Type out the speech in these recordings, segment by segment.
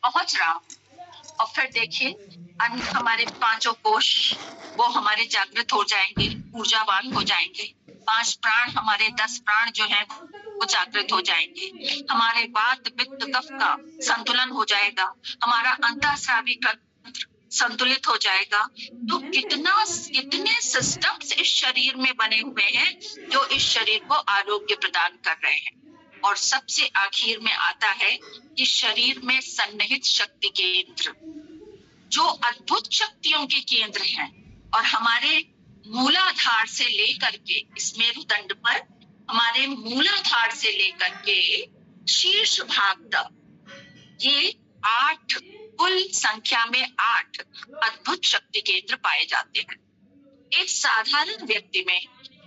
पहुंच रहा हूँ। और फिर देखिए हमारे पांचों कोश वो हमारे जागृत हो जाएंगे, ऊर्जावान हो जाएंगे। 5 प्राण हमारे 10 प्राण जो हैं वो जागृत हो जाएंगे। हमारे वात पित्त कफ का संतुलन हो जाएगा। हमारा अंतःस्रावी तंत्र संतुलित हो जाएगा। तो कितने सिस्टम्स इस शरीर में बने हुए हैं जो इस शरीर को आरोग्य प्रदान कर रहे हैं। और सबसे आखिर में आता है कि शरीर में सन्निहित शक्ति केंद्र जो अद्भुत शक्तियों के केंद्र हैं और हमारे मूलाधार से लेकर के इस मेरुदंड पर, हमारे मूलाधार से लेकर के शीर्ष भाग तक ये 8 कुल संख्या में 8 अद्भुत शक्ति केंद्र पाए जाते हैं। एक साधारण व्यक्ति में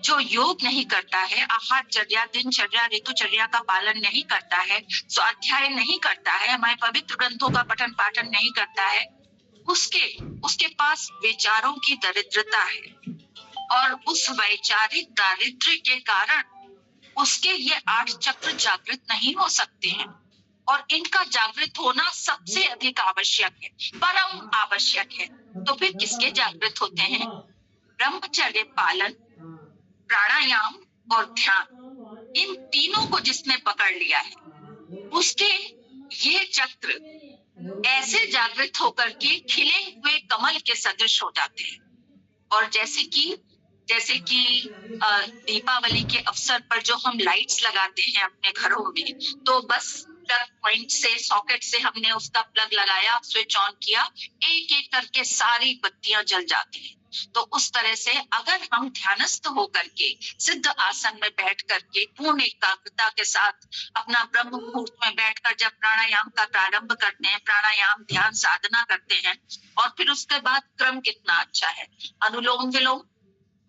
जो योग नहीं करता है, आहारचर्या, दिनचर्या, ऋतुचर्या का पालन नहीं करता है, स्वाध्याय नहीं करता है, हमारे पवित्र ग्रंथों का पठन पाठन नहीं करता है, उसके पास विचारों की दरिद्रता है और उस वैचारिक दारिद्र्य के कारण उसके ये 8 चक्र जागृत नहीं हो सकते हैं। और इनका जागृत होना सबसे अधिक आवश्यक है, परम आवश्यक है। तो फिर किसके जागृत होते हैं? ब्रह्मचर्य पालन, प्राणायाम और ध्यान, इन तीनों को जिसने पकड़ लिया है उसके ये चक्र ऐसे जागृत होकर के खिले हुए कमल के सदृश हो जाते हैं। और जैसे कि दीपावली के अवसर पर जो हम लाइट्स लगाते हैं अपने घरों में, तो बस प्लग पॉइंट से, सॉकेट से हमने उसका प्लग लगाया, स्विच ऑन किया, एक एक करके सारी बत्तियां जल जाती हैं। तो उस तरह से अगर हम ध्यानस्थ होकर के सिद्ध आसन में बैठ करके पूर्ण एकाग्रता के साथ अपना ब्रह्म मुहूर्त में बैठकर जब प्राणायाम का प्रारंभ करते हैं, प्राणायाम ध्यान साधना करते हैं, और फिर उसके बाद क्रम कितना अच्छा है, अनुलोम विलोम,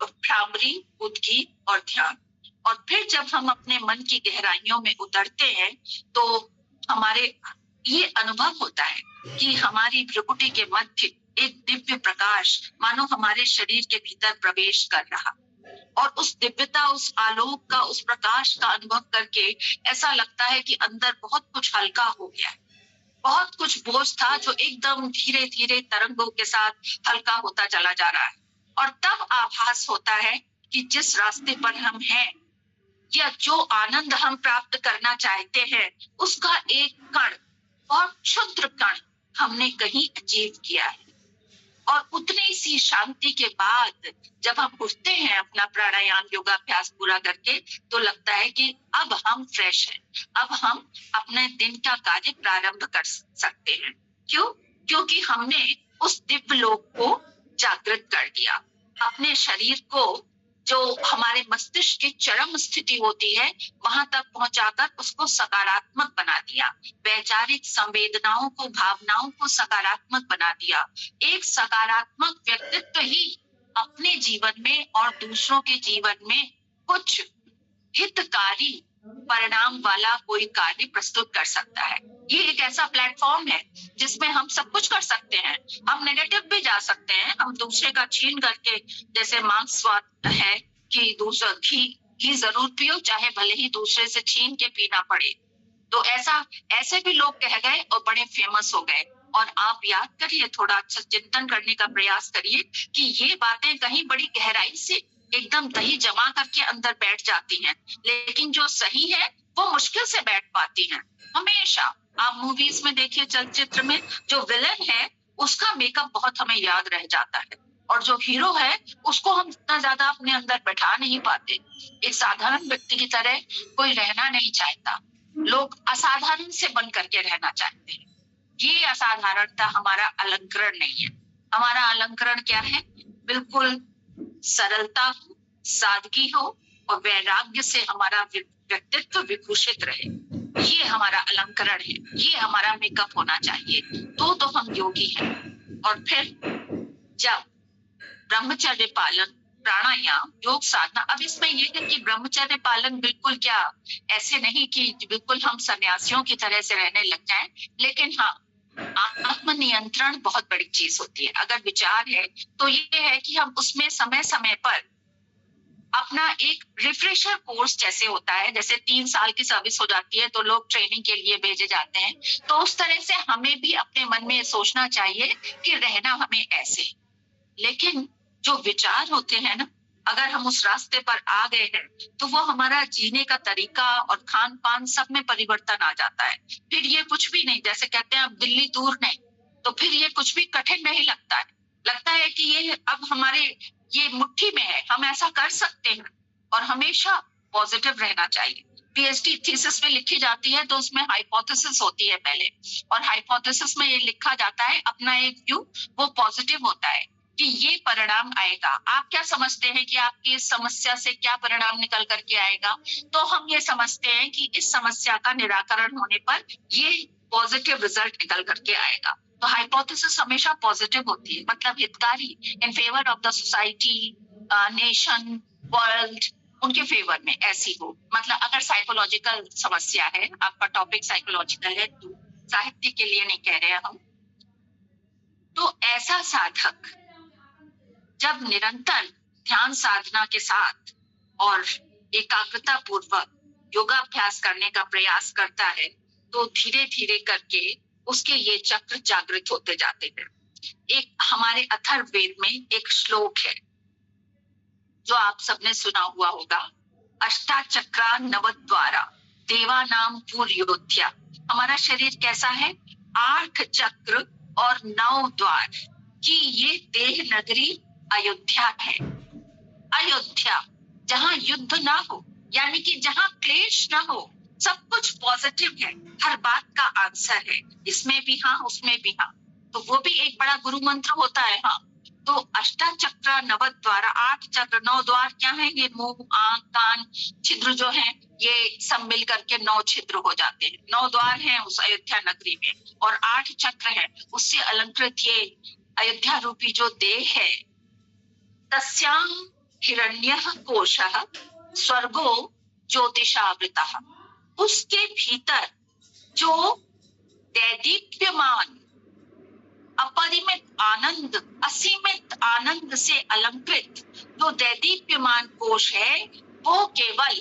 भ्रामरी, उद्गीत और ध्यान। और फिर जब हम अपने मन की गहराइयों में उतरते हैं तो हमारे ये अनुभव होता है कि हमारी भ्रुकुटी के मध्य एक दिव्य प्रकाश मानो हमारे शरीर के भीतर प्रवेश कर रहा, और उस दिव्यता, उस आलोक का, उस प्रकाश का अनुभव करके ऐसा लगता है कि अंदर बहुत कुछ हल्का हो गया है। बहुत कुछ बोझ था जो एकदम धीरे धीरे तरंगों के साथ हल्का होता चला जा रहा है। और तब आभास होता है कि जिस रास्ते पर हम हैं या जो आनंद हम प्राप्त करना चाहते हैं उसका एक कण, बहुत क्षुद्र कण हमने कहीं अचीव किया है। और उतनी सी शांति के बाद जब हम उठते हैं अपना प्राणायाम योगाभ्यास पूरा करके, तो लगता है कि अब हम फ्रेश हैं, अब हम अपने दिन का कार्य प्रारंभ कर सकते हैं। क्यों? क्योंकि हमने उस दिव्य लोक को जागृत कर दिया। अपने शरीर को, जो हमारे मस्तिष्क की चरम स्थिति होती है, वहां तक पहुंचाकर उसको सकारात्मक बना दिया। वैचारिक संवेदनाओं को, भावनाओं को सकारात्मक बना दिया। एक सकारात्मक व्यक्तित्व ही अपने जीवन में और दूसरों के जीवन में कुछ हितकारी परिणाम वाला कोई कार्य प्रस्तुत कर सकता है। ये एक ऐसा प्लेटफॉर्म है जिसमें हम सब कुछ कर सकते हैं। हम नेगेटिव भी जा सकते हैं, हम दूसरे का छीन करके, जैसे मांसवाद है कि दूसरा घी जरूर पियो, चाहे भले ही दूसरे से छीन के पीना पड़े। तो ऐसे भी लोग कह गए और बड़े फेमस हो गए। और आप याद करिए, थोड़ा अच्छा चिंतन करने का प्रयास करिए कि ये बातें कहीं बड़ी गहराई से एकदम दही जमा करके अंदर बैठ जाती हैं, लेकिन जो सही है वो मुश्किल से बैठ पाती हैं। हमेशा आप मूवीज में देखिए, चलचित्र में जो विलन है उसका मेकअप बहुत हमें याद रह जाता है, और जो हीरो है उसको हम इतना ज्यादा अपने अंदर बैठा नहीं पाते। एक साधारण व्यक्ति की तरह कोई रहना नहीं चाहता, लोग असाधारण से बन करके रहना चाहते हैं। ये असाधारणता हमारा अलंकरण नहीं है। हमारा अलंकरण क्या है? बिल्कुल सरलता हो, सादगी हो और वैराग्य से हमारा व्यक्तित्व विभूषित रहे। ये हमारा अलंकरण है, ये हमारा मेकअप होना चाहिए। तो हम योगी हैं। और फिर जब ब्रह्मचर्य पालन, प्राणायाम, योग साधना, अब इसमें यह है कि ब्रह्मचर्य पालन बिल्कुल क्या ऐसे नहीं कि बिल्कुल हम सन्यासियों की तरह से रहने लग जाएं, लेकिन हाँ, आत्मनियंत्रण बहुत बड़ी चीज होती है। अगर विचार है तो ये है कि हम उसमें समय समय पर अपना एक रिफ्रेशर कोर्स जैसे होता है, जैसे 3 साल की सर्विस हो जाती है तो लोग ट्रेनिंग के लिए भेजे जाते हैं, तो उस तरह से हमें भी अपने मन में सोचना चाहिए कि रहना हमें ऐसे। लेकिन जो विचार होते हैं ना, अगर हम उस रास्ते पर आ गए हैं तो वो हमारा जीने का तरीका और खान पान सब में परिवर्तन आ जाता है। फिर ये कुछ भी नहीं, जैसे कहते हैं अब दिल्ली दूर नहीं, तो फिर ये कुछ भी कठिन नहीं लगता है। लगता है कि ये अब हमारे ये मुट्ठी में है, हम ऐसा कर सकते हैं। और हमेशा पॉजिटिव रहना चाहिए। पीएचडी थीसिस में लिखी जाती है तो उसमें हाइपोथेसिस होती है पहले, और हाइपोथेसिस में ये लिखा जाता है अपना एक व्यू, वो पॉजिटिव होता है कि ये परिणाम आएगा। आप क्या समझते हैं कि आपकी इस समस्या से क्या परिणाम निकल करके आएगा? तो हम ये समझते हैं कि इस समस्या का निराकरण होने पर ये पॉजिटिव रिजल्ट निकल करके आएगा। तो हाइपोथेसिस हमेशा पॉजिटिव होती है, मतलब हितकारी, in favour of the society, nation, world, उनके फेवर में ऐसी हो। मतलब अगर साइकोलॉजिकल समस्या है, आपका टॉपिक साइकोलॉजिकल है, तो साहित्य के लिए नहीं कह रहे हैं हम, तो ऐसा साधक जब निरंतर ध्यान साधना के साथ और एकाग्रता पूर्वक योगाभ्यास करने का प्रयास करता है, तो धीरे धीरे करके उसके ये चक्र जागृत होते जाते हैं। एक हमारे अथर्ववेद में एक श्लोक है जो आप सबने सुना हुआ होगा, अष्टाचक्रा नवद्वारा देवानाम पूर्योध्या। हमारा शरीर कैसा है? 8 चक्र और 9 द्वार की ये देह नगरी अयोध्या है। अयोध्या जहां युद्ध ना हो, यानी कि जहां क्लेश ना हो, सब कुछ पॉजिटिव है, हर बात का आंसर है, इसमें भी हाँ उसमें भी हाँ, तो वो भी एक बड़ा गुरु मंत्र होता है। हाँ, तो अष्टाचक्र नवद्वार, 8 चक्र 9 द्वार क्या है? ये मुंह, आंख, कान, छिद्र जो है, ये सब मिल करके 9 छिद्र हो जाते हैं। 9 द्वार हैं उस अयोध्या नगरी में, और 8 चक्र है, उससे अलंकृत ये अयोध्या रूपी जो देह है। तस्यां हिरण्यः कोशः स्वर्गो ज्योतिषावृतः। उसके भीतर जो दैदीप्यमान, अपरिमित आनंद, असीमित आनंद से अलंकृत जो दैदीप्यमान कोश है, वो केवल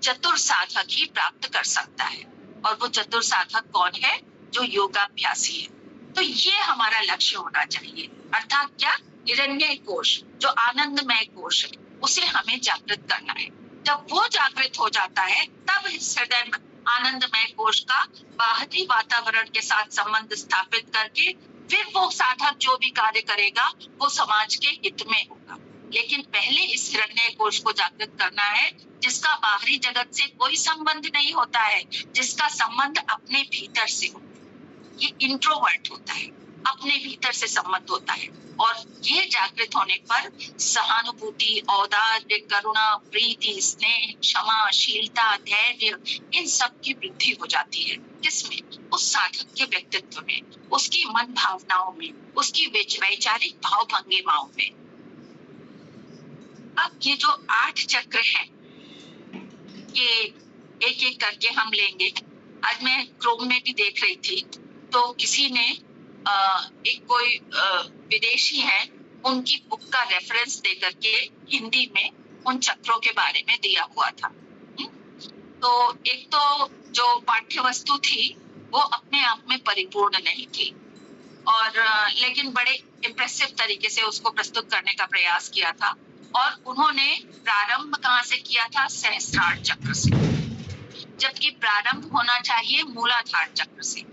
चतुर साधक ही प्राप्त कर सकता है। और वो चतुर साधक कौन है? जो योगाभ्यासी है। तो ये हमारा लक्ष्य होना चाहिए। अर्थात क्या? हिरण्य कोश, जो आनंदमय कोश है, उसे हमें जागृत करना है। जब वो जागृत हो जाता है, तब इस हृदय में आनंदमय कोश का बाहरी वातावरण के साथ संबंध स्थापित करके फिर वो साधक जो भी कार्य करेगा वो समाज के हित में होगा। लेकिन पहले इस हिरण्य कोश को जागृत करना है, जिसका बाहरी जगत से कोई संबंध नहीं होता है, जिसका संबंध अपने भीतर से हो। ये इंट्रोवर्ट होता है, अपने भीतर से संबंध होता है। और ये जागृत होने पर सहानुभूति, औदार्य, करुणा, प्रीति, स्नेह, क्षमा, शीलता, धैर्य, इन सब की वृद्धि हो जाती है। किसमें? उस साधक के व्यक्तित्व में, उसकी मन भावनाओं में, उसकी वैचारिक भाव भंगिमाओं में। अब ये जो 8 चक्र हैं, ये एक एक करके हम लेंगे। आज मैं क्रोम में भी देख रही थी, तो किसी ने एक कोई विदेशी है, उनकी बुक का रेफरेंस देकर के हिंदी में उन चक्रों के बारे में दिया हुआ था। तो एक तो जो पाठ्य वस्तु थी वो अपने आप में परिपूर्ण नहीं थी, और लेकिन बड़े इम्प्रेसिव तरीके से उसको प्रस्तुत करने का प्रयास किया था। और उन्होंने प्रारंभ कहाँ से किया था? सहस्त्रार चक्र से, जबकि प्रारंभ होना चाहिए मूलाधार चक्र से।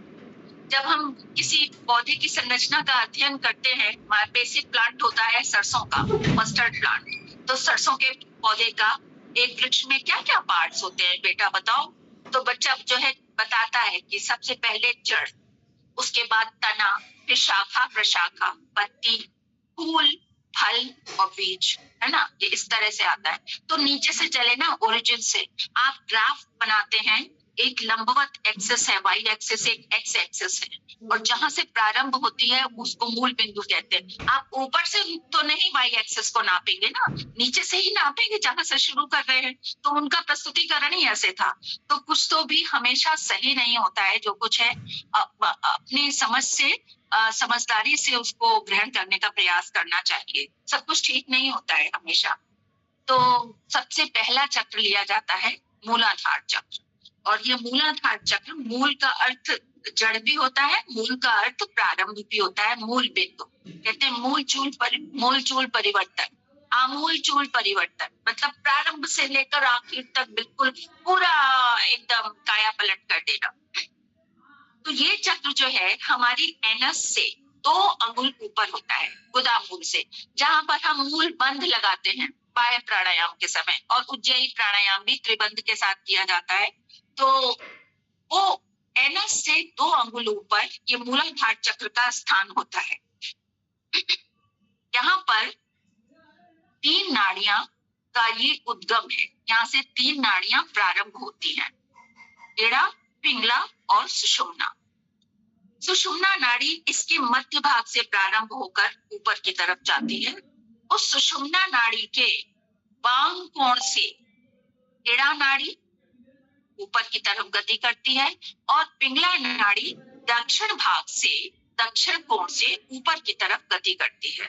जब हम किसी पौधे की संरचना का अध्ययन करते हैं, बेसिक प्लांट होता है सरसों का, मस्टर्ड प्लांट, तो सरसों के पौधे का एक वृक्ष में क्या क्या पार्ट्स होते हैं बेटा बताओ? तो बच्चा जो है बताता है कि सबसे पहले जड़, उसके बाद तना, फिर शाखा प्रशाखा, पत्ती, फूल, फल और बीज, है ना? ये इस तरह से आता है। तो नीचे से चले ना, ओरिजिन से आप ग्राफ बनाते हैं, एक लंबवत एक्सिस है, वाई एक्सिस, एक एक्स एक्सिस है, और जहां से प्रारंभ होती है उसको मूल बिंदु कहते हैं। आप ऊपर से तो नहीं वाई एक्सिस को नापेंगे ना, नीचे से ही नापेंगे जहां से शुरू कर रहे हैं। तो उनका प्रस्तुतिकरण ही ऐसे था। तो कुछ तो भी हमेशा सही नहीं होता है, जो कुछ है अपनी समझ से, समझदारी से उसको ग्रहण करने का प्रयास करना चाहिए। सब कुछ ठीक नहीं होता है हमेशा। तो सबसे पहला चक्र लिया जाता है मूलाधार चक्र। और ये मूलाधार चक्र, मूल का अर्थ जड़ भी होता है, मूल का अर्थ प्रारंभ भी होता है, मूल बिंदु कहते हैं। मूल चूल परिवर्तन, आमूल चूल परिवर्तन मतलब प्रारंभ से लेकर आखिर तक बिल्कुल पूरा एकदम काया पलट कर देना। तो ये चक्र जो है हमारी एनस से 2 अंगुल ऊपर होता है, गुदा मूल से, जहां पर हम मूल बंध लगाते हैं बाह्य प्राणायाम के समय, और उज्जयी प्राणायाम भी त्रिबंध के साथ किया जाता है। तो वो एनस से 2 अंगुल ऊपर ये मूलाधार चक्र का स्थान होता है। यहाँ पर 3 नाड़ियां का ये उद्गम है, यहाँ से 3 नाड़ियां प्रारंभ होती हैं, एड़ा, पिंगला और सुषुम्ना। सुषुम्ना नाड़ी इसके मध्य भाग से प्रारंभ होकर ऊपर की तरफ जाती है। उस सुषुम्ना नाड़ी के वाम कोण से एड़ा नाड़ी ऊपर की तरफ गति करती है, और पिंगला नाड़ी दक्षिण भाग से, दक्षिण कोण से ऊपर की तरफ गति करती है।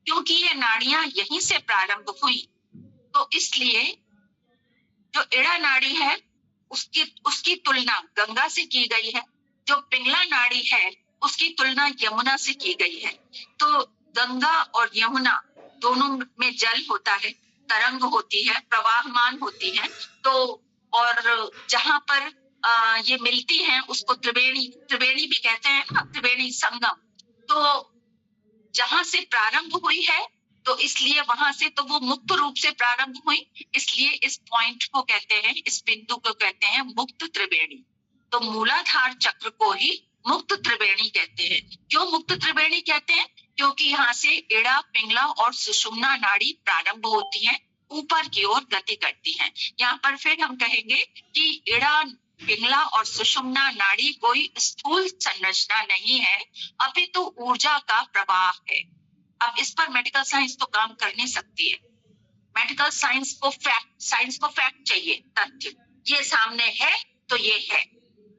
क्योंकि ये नाड़ियां यहीं से प्रारंभ हुई, तो इसलिए जो एड़ा नाड़ी है उसकी तुलना गंगा से की गई है, जो पिंगला नाड़ी है उसकी तुलना यमुना से की गई है। तो गंगा और यमुना दोनों में जल होता है, तरंग होती है, प्रवाहमान होती है। तो और जहां पर ये मिलती हैं उसको त्रिवेणी भी कहते हैं ना, त्रिवेणी संगम। तो जहां से प्रारंभ हुई है, तो इसलिए वहां से तो वो मुक्त रूप से प्रारंभ हुई, इसलिए इस पॉइंट को कहते हैं, इस बिंदु को कहते हैं मुक्त त्रिवेणी। तो मूलाधार चक्र को ही मुक्त त्रिवेणी कहते हैं। क्यों मुक्त त्रिवेणी कहते हैं? क्योंकि यहाँ से एड़ा, पिंगला और सुषुम्ना नाड़ी प्रारंभ होती हैं, ऊपर की ओर गति करती हैं। यहाँ पर फिर हम कहेंगे कि एड़ा, पिंगला और सुषुम्ना नाड़ी कोई स्थूल संरचना नहीं है, अपितु ऊर्जा का प्रवाह है। अब इस पर मेडिकल साइंस तो काम कर नहीं सकती है। मेडिकल साइंस को फैक्ट चाहिए, तथ्य। ये सामने है तो ये है,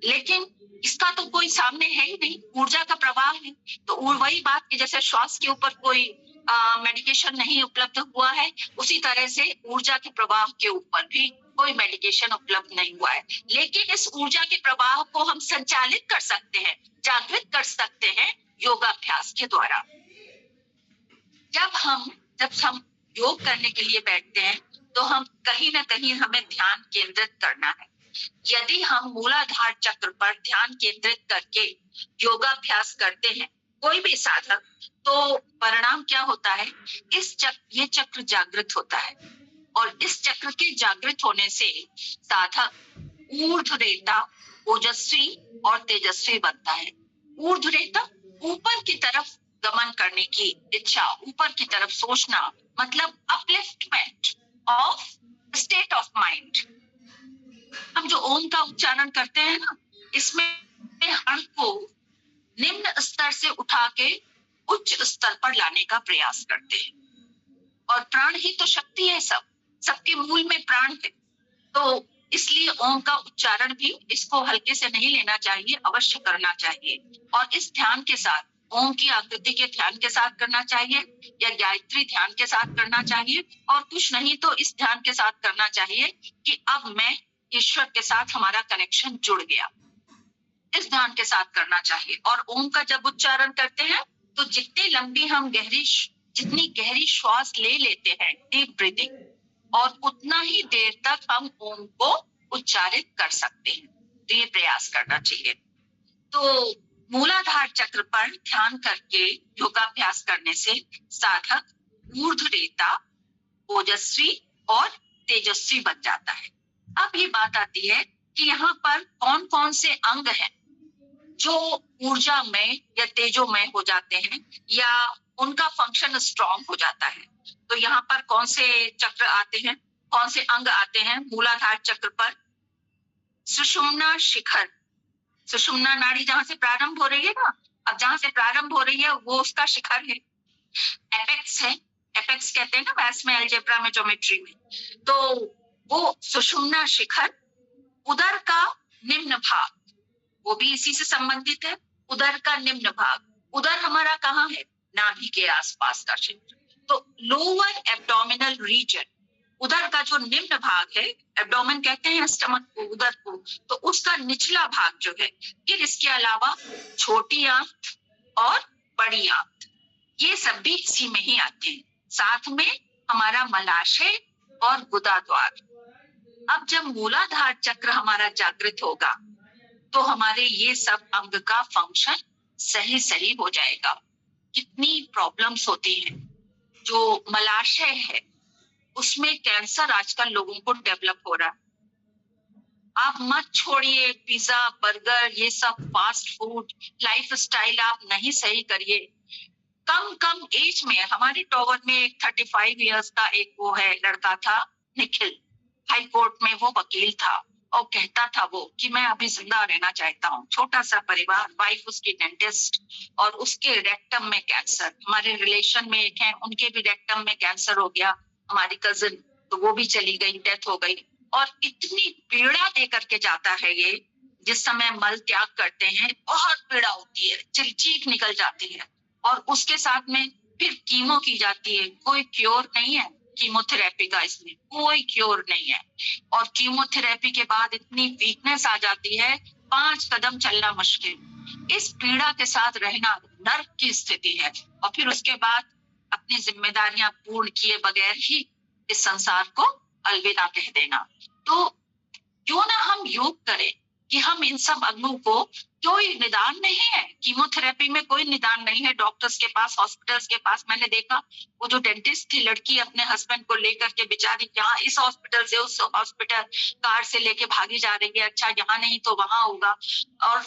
लेकिन इसका तो कोई सामने है ही नहीं, ऊर्जा का प्रवाह है। तो वही बात कि जैसे श्वास के ऊपर कोई मेडिकेशन नहीं उपलब्ध हुआ है, उसी तरह से ऊर्जा के प्रवाह के ऊपर भी कोई मेडिकेशन उपलब्ध नहीं हुआ है। लेकिन इस ऊर्जा के प्रवाह को हम संचालित कर सकते हैं, जागृत कर सकते हैं योगाभ्यास के द्वारा। जब हम योग करने के लिए बैठते हैं, तो हम कहीं ना कहीं हमें ध्यान केंद्रित करना है। यदि हम मूलाधार चक्र पर ध्यान केंद्रित करके योगाभ्यास करते हैं, कोई भी साधक, तो परिणाम क्या होता है? ये चक्र जागृत होता है, और इस चक्र के जागृत होने से साधक ऊर्ध्वरेता, ओजस्वी और तेजस्वी बनता है। ऊर्ध्वरेता ऊपर की तरफ गमन करने की इच्छा, ऊपर की तरफ सोचना, मतलब upliftment of state of mind. हम जो ओम का उच्चारण करते हैं ना, इसमें हण को निम्न स्तर से उठा के उच्च स्तर पर लाने का प्रयास करते हैं। और प्राण ही तो शक्ति है, सबके मूल में प्राण है। तो इसलिए ओम का उच्चारण भी इसको हल्के से नहीं लेना चाहिए, अवश्य करना चाहिए। और इस ध्यान के साथ, ओम की आकृति के ध्यान के साथ करना चाहिए, या गायत्री ध्यान के साथ करना चाहिए, और कुछ नहीं तो इस ध्यान के साथ करना चाहिए कि अब मैं ईश्वर के साथ, हमारा कनेक्शन जुड़ गया। इस ध्यान के साथ करना चाहिए। और ओम का जब उच्चारण करते हैं, तो जितनी लंबी हम जितनी गहरी श्वास ले लेते हैं, डीप ब्रीदिंग, और उतना ही देर तक हम ओम को उच्चारित कर सकते हैं। तो ये प्रयास करना चाहिए। तो मूलाधार चक्र पर ध्यान करके योगाभ्यास करने से साधक ऊर्ध्वरेता, ओजस्वी और तेजस्वी बन जाता है। अब ये बात आती है कि यहाँ पर कौन कौन से अंग हैं जो ऊर्जामय या तेजोमय हो जाते हैं, या उनका फंक्शन स्ट्रॉन्ग हो जाता है। तो यहाँ पर कौन से चक्र आते हैं, कौन से अंग आते हैं मूलाधार चक्र पर? सुषुम्ना शिखर, सुषुम्ना नाड़ी जहां से प्रारंभ हो रही है ना, अब जहां से प्रारंभ हो रही है वो उसका शिखर है, एपेक्स है। एपेक्स कहते हैं ना मैथ्स में, अलजेब्रा में, ज्योमेट्री में। तो वो सुषुम्ना शिखर, उदर का निम्न भाग, वो भी इसी से संबंधित है। उदर का निम्न भाग, उदर हमारा कहाँ है? नाभि के आसपास का क्षेत्र। तो लोअर एब्डोमिनल रीजन, उदर का जो निम्न भाग है, एब्डोमेन कहते हैं स्टमक को, उदर को, तो उसका निचला भाग जो है, फिर इसके अलावा छोटी आंत और बड़ी आंत, ये सब भी इसी में ही आते हैं। साथ में हमारा मलाशय और गुदा द्वार। अब जब मूलाधार चक्र हमारा जागृत होगा तो हमारे ये सब अंग का फंक्शन सही हो जाएगा। कितनी प्रॉब्लम्स होती हैं। जो मलाशय है उसमें कैंसर आजकल लोगों को डेवलप हो रहा है। आप मत छोड़िए पिज्जा, बर्गर, ये सब फास्ट फूड लाइफस्टाइल आप नहीं सही करिए। कम एज में हमारे टॉवर में एक 35 इयर्स का एक वो है लड़का था, निखिल, हाई कोर्ट में वो वकील था और कहता था वो कि मैं अभी जिंदा रहना चाहता हूँ। छोटा सा परिवार, वाइफ उसकी डेंटिस्ट और उसके रेक्टम में कैंसर। हमारे रिलेशन में एक है, उनके भी रेक्टम में कैंसर हो गया, हमारी कजिन, तो वो भी चली गई, डेथ हो गई। और इतनी पीड़ा दे करके जाता है ये, जिस समय मल त्याग करते हैं बहुत पीड़ा होती है, चीख निकल जाती है और उसके साथ में फिर कीमो की जाती है। कोई क्योर नहीं है कीमोथेरेपी का, इसमें कोई क्योर नहीं है। और कीमोथेरेपी के बाद इतनी वीकनेस आ जाती है, 5 कदम चलना मुश्किल। इस पीड़ा के साथ रहना नर्क की स्थिति है। और फिर उसके बाद अपनी जिम्मेदारियां पूर्ण किए बगैर ही इस संसार को अलविदा कह देना। तो क्यों ना हम योग करें कि हम इन सब अंगों को, कोई निदान नहीं है कीमोथेरेपी में, कोई निदान नहीं है डॉक्टर्स के पास, हॉस्पिटल्स के पास। मैंने देखा वो जो डेंटिस्ट थी लड़की अपने हस्बैंड को लेकर के बेचारी यहाँ इस हॉस्पिटल से उस हॉस्पिटल कार से लेके भागी जा रही है, अच्छा यहाँ नहीं तो वहां होगा, और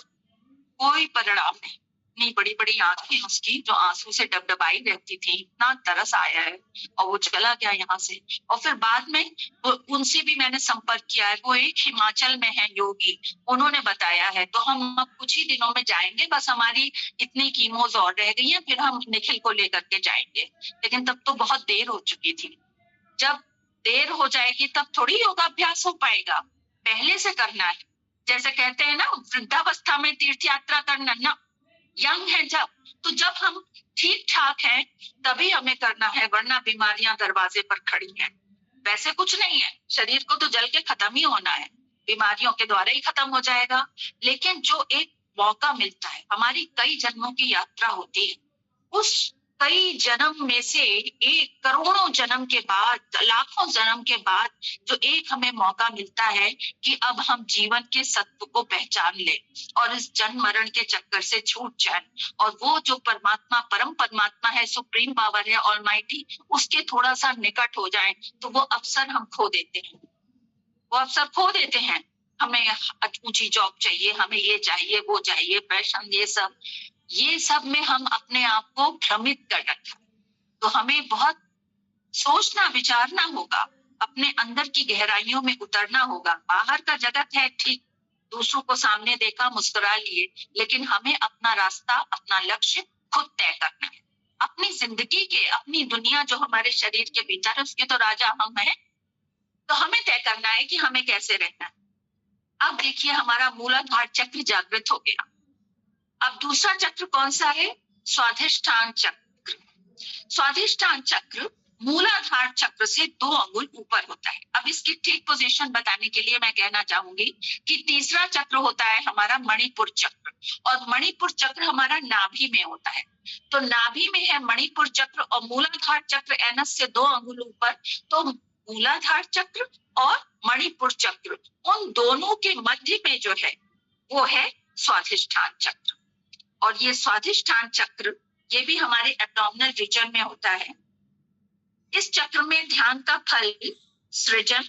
कोई परिणाम नहीं। इतनी बड़ी बड़ी आंखें उसकी जो आंसू से डबडबाई रहती थी, इतना तरस आया है, और वो चला गया यहाँ से। और फिर बाद में उनसे भी मैंने संपर्क किया है, वो एक हिमाचल में है योगी, उन्होंने बताया है। तो हम अब कुछ ही दिनों में जाएंगे, बस हमारी इतनी कीमोज और रह गई हैं, फिर हम निखिल को लेकर के जाएंगे। लेकिन तब तो बहुत देर हो चुकी थी। जब देर हो जाएगी तब थोड़ी योगाभ्यास हो पाएगा, पहले से करना है। जैसे कहते हैं ना, वृद्धावस्था में तीर्थ यात्रा करना ना, यंग है जब हम ठीक ठाक हैं तभी हमें करना है, वरना बीमारियां दरवाजे पर खड़ी हैं। वैसे कुछ नहीं है, शरीर को तो जल के खत्म ही होना है, बीमारियों के द्वारा ही खत्म हो जाएगा। लेकिन जो एक मौका मिलता है, हमारी कई जन्मों की यात्रा होती है, उस कई जन्म में से एक करोड़ों जन्म के बाद, लाखों जन्म के बाद जो एक हमें मौका मिलता है कि अब हम जीवन के सत्व को पहचान ले और इस जन्म मरण के चक्कर से छूट जाए, और वो जो परमात्मा, परम परमात्मा है, सुप्रीम पावर है, ऑलमाइटी, उसके थोड़ा सा निकट हो जाए, तो वो अवसर हम खो देते हैं। वो अवसर खो देते हैं। हमें ऊंची जॉब चाहिए, हमें ये चाहिए, वो चाहिए, पैशन, ये सब में हम अपने आप को भ्रमित कर रखा। तो हमें बहुत सोचना विचारना होगा, अपने अंदर की गहराइयों में उतरना होगा। बाहर का जगत है ठीक, दूसरों को सामने देखा, मुस्कुरा लिए, लेकिन हमें अपना रास्ता, अपना लक्ष्य खुद तय करना है। अपनी जिंदगी के, अपनी दुनिया जो हमारे शरीर के भीतर है, उसके तो राजा हम हैं, तो हमें तय करना है कि हमें कैसे रहना है। अब देखिए हमारा मूलाधार चक्र जागृत हो गया। अब दूसरा चक्र कौन सा है? स्वाधिष्ठान चक्र। स्वाधिष्ठान चक्र मूलाधार चक्र से 2 अंगुल ऊपर होता है। अब इसकी ठीक पोजीशन बताने के लिए मैं कहना चाहूंगी कि तीसरा चक्र होता है हमारा मणिपुर चक्र, और मणिपुर चक्र हमारा नाभि में होता है। तो नाभि में है मणिपुर चक्र और मूलाधार चक्र एनस से 2 अंगुल ऊपर। तो मूलाधार चक्र और मणिपुर चक्र, उन दोनों के मध्य में जो है वो है स्वाधिष्ठान चक्र। और ये स्वाधिष्ठान चक्र, ये भी हमारे एब्डोमिनल रीजन में होता है। इस चक्र में ध्यान का फल सृजन,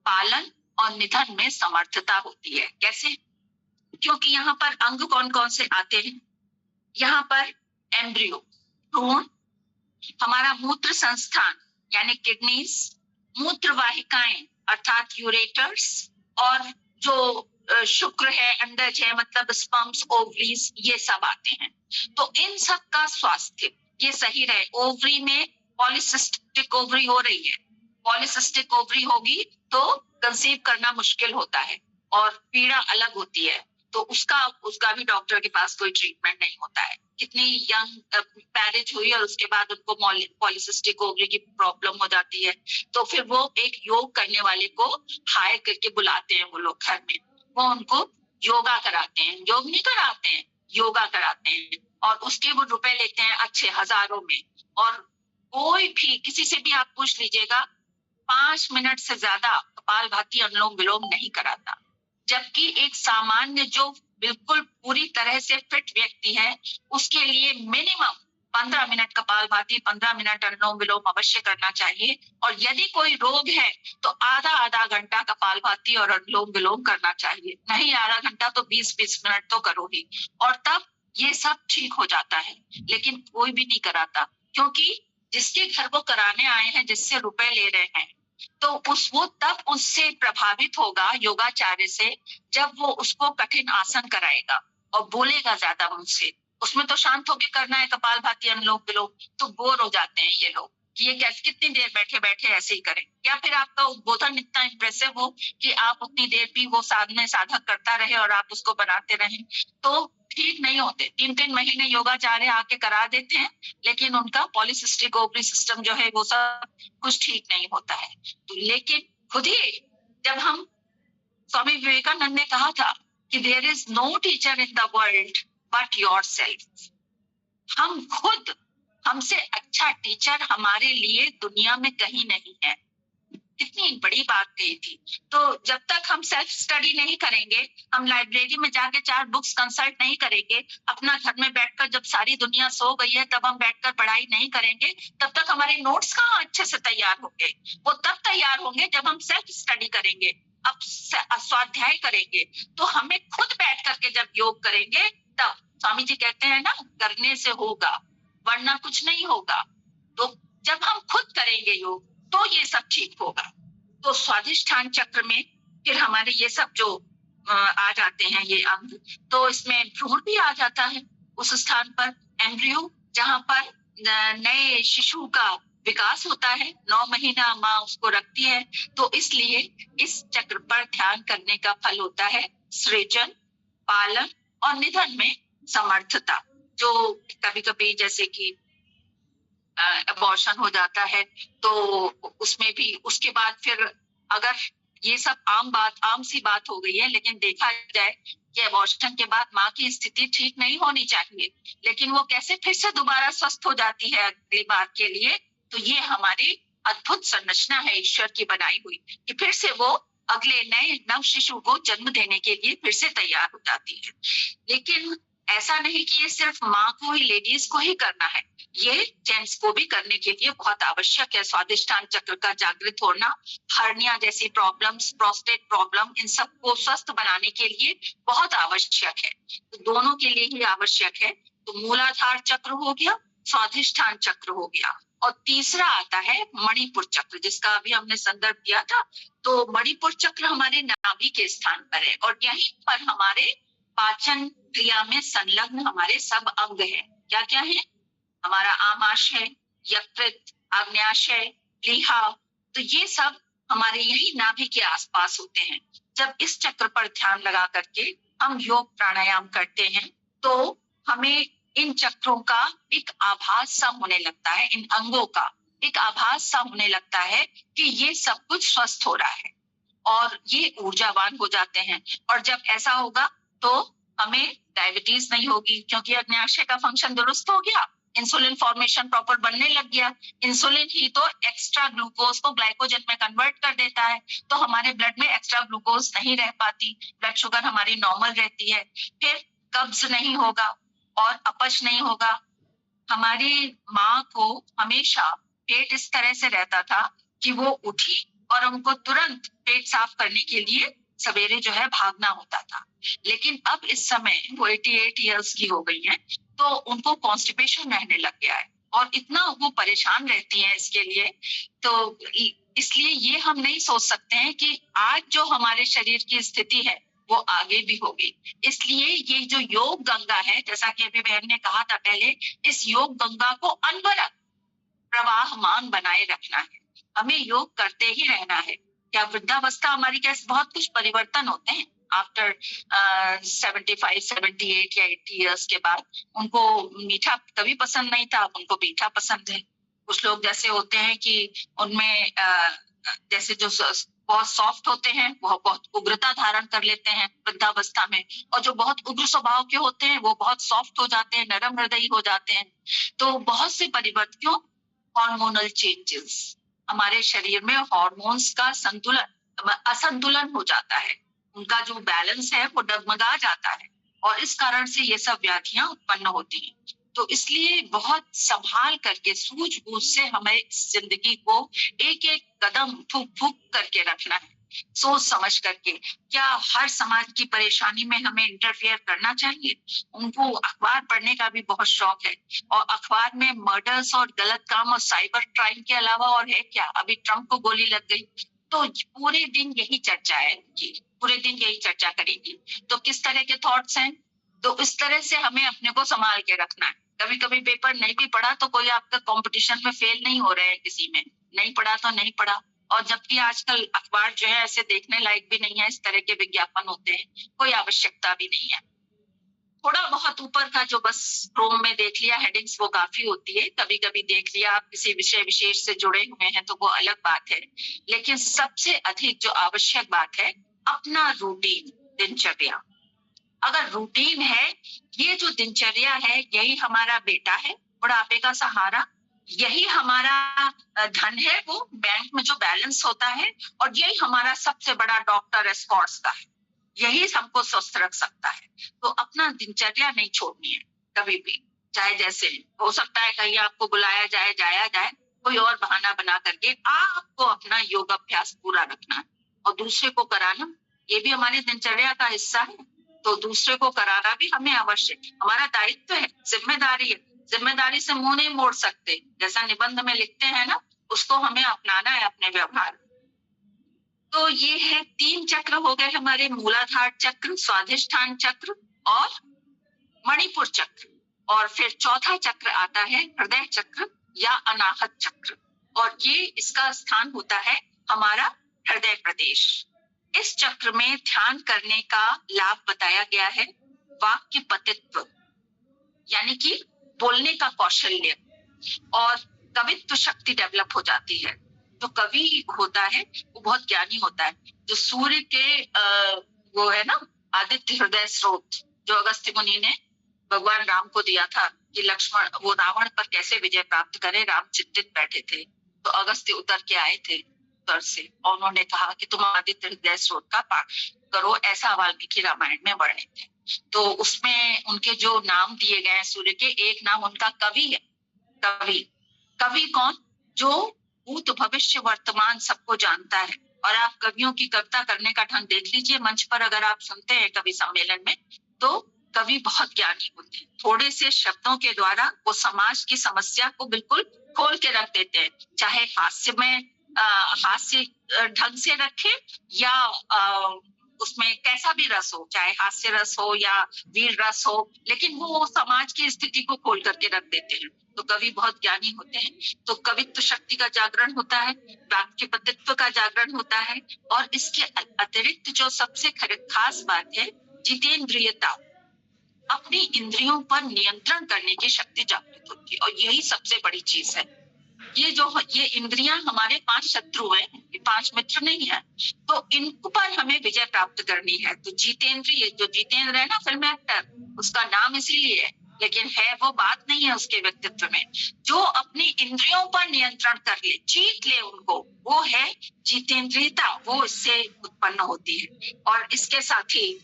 पालन और निधन में समर्थता होती है। कैसे? क्योंकि यहाँ पर अंग कौन कौन से आते हैं? यहाँ पर एम्ब्रियो, भ्रूण, हमारा मूत्र संस्थान यानी किडनीज, मूत्र वाहिकाएं अर्थात यूरेटर्स, और जो शुक्र है, अंडज है, मतलब स्पर्म्स, ओवरीज, ये सब आते हैं। तो इन सब का स्वास्थ्य ये सही रहे। ओवरी में पॉलीसिस्टिक ओवरी हो रही है, पॉलीसिस्टिक ओवरी होगी तो कंसीव करना मुश्किल होता है और पीड़ा अलग होती है। तो उसका उसका भी डॉक्टर के पास कोई ट्रीटमेंट नहीं होता है। कितनी यंग मैरिज हुई और उसके बाद उनको पॉलिसिस्टिक ओवरी की प्रॉब्लम हो जाती है, तो फिर वो एक योग करने वाले को हायर करके बुलाते हैं वो लोग घर में, वो उनको योगा कराते हैं, योग नहीं कराते हैं, योगा कराते हैं, और उसके वो रुपए लेते हैं अच्छे हजारों में। और कोई भी किसी से भी आप पूछ लीजिएगा, 5 मिनट से ज्यादा कपालभाति अनुलोम विलोम नहीं कराता, जबकि एक सामान्य जो बिल्कुल पूरी तरह से फिट व्यक्ति है उसके लिए मिनिमम 15 मिनट कपालभाति, 15 मिनट अनुलोम विलोम अवश्य करना चाहिए। और यदि कोई रोग है तो आधा घंटा कपालभाति और अनुलोम विलोम करना चाहिए, नहीं आधा घंटा तो 20-20 मिनट तो करो ही, और तब ये सब ठीक हो जाता है। लेकिन कोई भी नहीं कराता, क्योंकि जिसके घर वो कराने आए हैं, जिससे रुपए ले रहे हैं, तो वो तब उससे प्रभावित होगा योगाचार्य से जब वो उसको कठिन आसन कराएगा और बोलेगा ज्यादा उनसे। उसमें तो शांत होकर करना है कपालभाति अनुलोम विलोम, तो बोर हो जाते हैं ये लोग कि ये कैसे कितनी देर बैठे बैठे ऐसे ही करें। या फिर आपका उद्बोधन इतना इंप्रेसिव हो कि आप उतनी देर भी वो साधक करता रहे और आप उसको बनाते रहें, तो ठीक नहीं होते। 3-3 महीने योगाचार्य आके करा देते हैं, लेकिन उनका पॉलिसिस्टिक ओवरी सिस्टम जो है वो सब कुछ ठीक नहीं होता है। तो लेकिन खुद ही जब हम, स्वामी विवेकानंद ने कहा था कि there is no teacher in the world but yourself, हम खुद, हमसे अच्छा टीचर हमारे लिए दुनिया में कहीं नहीं है। कितनी बड़ी बात कही थी। तो जब तक हम सेल्फ स्टडी नहीं करेंगे, हम लाइब्रेरी में जाके 4 बुक्स कंसल्ट नहीं करेंगे, अपना घर में बैठकर जब सारी दुनिया सो गई है तब हम बैठकर पढ़ाई नहीं करेंगे, तब तक हमारे नोट्स कहाँ अच्छे से तैयार होंगे। वो तब तैयार होंगे जब हम सेल्फ स्टडी करेंगे, अब स्वाध्याय करेंगे। तो हमें खुद बैठ करके जब योग करेंगे, तब स्वामी जी कहते हैं ना, करने से होगा वरना कुछ नहीं होगा। तो जब हम खुद करेंगे योग तो ये सब ठीक होगा। तो स्वाधिष्ठान चक्र में फिर हमारे ये सब जो आ जाते हैं ये अंग, तो इसमें भ्रूण भी आ जाता है उस स्थान पर, एम्ब्रियो, जहां पर नए शिशु का विकास होता है। 9 महीना माँ उसको रखती है, तो इसलिए इस चक्र पर ध्यान करने का फल होता है सृजन, पालन और निधन में समर्थता। जो कभी कभी जैसे कि अबॉर्शन हो जाता है, तो उसमें भी उसके बाद फिर अगर ये सब आम सी बात हो गई है, लेकिन देखा जाए कि अबॉर्शन के बाद माँ की स्थिति ठीक नहीं होनी चाहिए, लेकिन वो कैसे फिर से दोबारा स्वस्थ हो जाती है अगली बार के लिए, तो ये हमारी अद्भुत संरचना है ईश्वर की बनाई हुई, कि फिर से वो अगले नए नव शिशु को जन्म देने के लिए फिर से तैयार हो जाती है। लेकिन ऐसा नहीं कि ये सिर्फ माँ को ही, लेडीज को ही करना है, ये जेंट्स को भी करने के लिए बहुत आवश्यक है। स्वादिष्टान चक्र का जागृत होना, हर्निया जैसी प्रॉब्लम्स, प्रोस्टेट प्रॉब्लम, इन सब को स्वस्थ बनाने के लिए बहुत आवश्यक है। तो दोनों के लिए ही आवश्यक है। तो मूलाधार चक्र हो गया, स्वादिष्टान चक्र हो गया, और तीसरा आता है मणिपुर चक्र, जिसका अभी हमने संदर्भ दिया था। तो मणिपुर चक्र हमारे नाभि के स्थान पर है, और यहीं पर हमारे पाचन क्रिया में संलग्न हमारे सब अंग हैं। क्या क्या है? हमारा आमाशय, यकृत, आग्नेयाशय, प्लीहा, तो ये सब हमारे यही नाभि के आसपास होते हैं। जब इस चक्र पर ध्यान लगा करके हम योग प्राणायाम करते हैं, तो हमें इन चक्रों का एक आभास सा होने लगता है, इन अंगों का एक आभास सा होने लगता है कि ये सब कुछ स्वस्थ हो रहा है और ये ऊर्जावान हो जाते हैं। और जब ऐसा होगा तो हमें डायबिटीज नहीं होगी, क्योंकि अग्न्याशय का फंक्शन दुरुस्त हो गया, इंसुलिन फॉर्मेशन प्रॉपर बनने लग गया। इंसुलिन ही तो एक्स्ट्रा ग्लूकोज को ग्लाइकोजन में कन्वर्ट कर देता है, तो हमारे ब्लड में एक्स्ट्रा ग्लूकोज नहीं रह पाती, ब्लड शुगर हमारी नॉर्मल रहती है। फिर कब्ज नहीं होगा और अपच नहीं होगा। हमारी माँ को हमेशा पेट इस तरह से रहता था कि वो उठी और उनको तुरंत पेट साफ करने के लिए सवेरे जो है भागना होता था। लेकिन अब इस समय वो 88 इयर्स की हो गई हैं, तो उनको कॉन्स्टिपेशन रहने लग गया है और इतना वो परेशान रहती हैं इसके लिए। तो इसलिए ये हम नहीं सोच सकते हैं कि आज जो हमारे शरीर की स्थिति है वो आगे भी होगी। इसलिए ये जो योग गंगा है, जैसा कि अभी बहन ने कहा था पहले, इस योग गंगा को अनवरत प्रवाहमान बनाए रखना है। हमें योग करते ही रहना है। क्या वृद्धावस्था हमारी कैसे बहुत कुछ परिवर्तन होते हैं, आफ्टर 75, 78 या 80 इयर्स के बाद उनको मीठा कभी पसंद नहीं था, उनको मीठा पसंद है। कुछ लोग जैसे होते हैं कि उनमें जैसे जो बहुत सॉफ्ट होते हैं वो बहुत उग्रता धारण कर लेते हैं वृद्धावस्था में, और जो बहुत उग्र स्वभाव के होते हैं वो बहुत सॉफ्ट हो जाते हैं, नरम हृदयी हो जाते हैं। तो बहुत से परिवर्तनों, हार्मोनल चेंजेस, हमारे शरीर में हार्मोन्स का असंतुलन हो जाता है, उनका जो बैलेंस है वो डगमगा जाता है, और इस कारण से ये सब व्याधियां उत्पन्न होती हैं। तो इसलिए बहुत संभाल करके सूझबूझ से हमें जिंदगी को एक एक कदम फूक फूक करके रखना है, सोच समझ करके। क्या हर समाज की परेशानी में हमें इंटरफेयर करना चाहिए? उनको अखबार पढ़ने का भी बहुत शौक है, और अखबार में मर्डर्स और गलत काम और साइबर क्राइम के अलावा और है क्या? अभी ट्रम्प को गोली लग गई, तो पूरे दिन यही चर्चा है, पूरे दिन यही चर्चा करेगी। तो किस तरह के थॉट्स हैं? तो इस तरह से हमें अपने को संभाल के रखना है। कभी कभी पेपर नहीं भी पढ़ा तो कोई आपका कंपटीशन में फेल नहीं हो रहे हैं, किसी में नहीं पढ़ा तो नहीं पढ़ा। और जबकि आजकल अखबार जो है ऐसे देखने लायक भी नहीं है, इस तरह के विज्ञापन होते हैं, कोई आवश्यकता भी नहीं है। थोड़ा बहुत ऊपर का जो बस क्रोम में देख लिया हेडिंग्स, वो काफी होती है। कभी कभी देख लिया आप किसी विषय विशेष से जुड़े हुए हैं तो वो अलग बात है, लेकिन सबसे अधिक जो आवश्यक बात है, अपना रूटीन, दिनचर्या। अगर रूटीन है, ये जो दिनचर्या है, यही हमारा बेटा है, बुढ़ापे का सहारा, यही हमारा धन है, वो बैंक में जो बैलेंस होता है, और यही हमारा सबसे बड़ा डॉक्टर एस्कॉर्ट्स का है, यही हमको स्वस्थ रख सकता है। तो अपना दिनचर्या नहीं छोड़नी है कभी भी, चाहे जैसे हो सकता है कहीं आपको बुलाया जाए, जाया जाए, कोई और बहाना बना करके आपको अपना योग अभ्यास पूरा रखना है, और दूसरे को कराना ये भी हमारी दिनचर्या का हिस्सा है। तो दूसरे को कराना भी हमें आवश्यक, हमारा दायित्व है, जिम्मेदारी है। जिम्मेदारी से मुंह नहीं मोड़ सकते, जैसा निबंध में लिखते हैं ना, उसको हमें अपनाना है अपने व्यवहार। तो ये है 3 चक्र हो गए हमारे, मूलाधार चक्र, स्वाधिष्ठान चक्र और मणिपुर चक्र। और फिर चौथा चक्र आता है हृदय चक्र या अनाहत चक्र, और ये इसका स्थान होता है हमारा हृदय प्रदेश। इस चक्र में ध्यान करने का लाभ बताया गया है वाक्य पतित्व, यानी कि बोलने का कौशल्य, और कवित्व शक्ति डेवलप हो जाती है। जो कवि होता है वो बहुत ज्ञानी होता है। जो सूर्य के वो है ना आदित्य हृदय स्रोत, जो अगस्त्य मुनि ने भगवान राम को दिया था कि लक्ष्मण वो रावण पर कैसे विजय प्राप्त करे, राम चिंतित बैठे थे, तो अगस्त्य उतर के आए थे उत्तर से, और उन्होंने कहा कि तुम आदित्य हृदय स्रोत का पाठ करो, ऐसा वाल्मीकि रामायण में वर्णित है। तो उसमें उनके जो नाम दिए गए हैं सूर्य के, एक नाम उनका कवि है। कवि, कवि कौन? जो भूत भविष्य वर्तमान सबको जानता है। और आप कवियों की कविता करने का ढंग देख लीजिए, मंच पर अगर आप सुनते हैं कवि सम्मेलन में, तो कवि बहुत ज्ञानी होते हैं। थोड़े से शब्दों के द्वारा वो समाज की समस्या को बिल्कुल खोल के रख देते हैं, चाहे हास्य में हास्य ढंग से रखे, या उसमें कैसा भी रस हो, चाहे हास्य रस हो या वीर रस हो, लेकिन वो समाज की स्थिति को खोल करके रख देते हैं। तो कवि बहुत ज्ञानी होते हैं। तो कवित्व शक्ति का जागरण होता है, वाक्य पतित्व का जागरण होता है, और इसके अतिरिक्त जो सबसे खास बात है, जितेंद्रियता, अपनी इंद्रियों पर नियंत्रण करने की शक्ति जागृत होती है, और यही सबसे बड़ी चीज है। ये इंद्रियां हमारे 5 शत्रु हैं, 5 मित्र नहीं है, तो इन पर हमें विजय प्राप्त करनी है। तो जितेंद्रिय, जो जितेंद्र है ना फिल्म एक्टर, उसका नाम इसीलिए है, लेकिन है वो बात नहीं है उसके व्यक्तित्व में। जो अपनी इंद्रियों पर नियंत्रण कर ले, जीत ले उनको, वो है जितेंद्रियता, वो इससे उत्पन्न होती है। और इसके साथ ही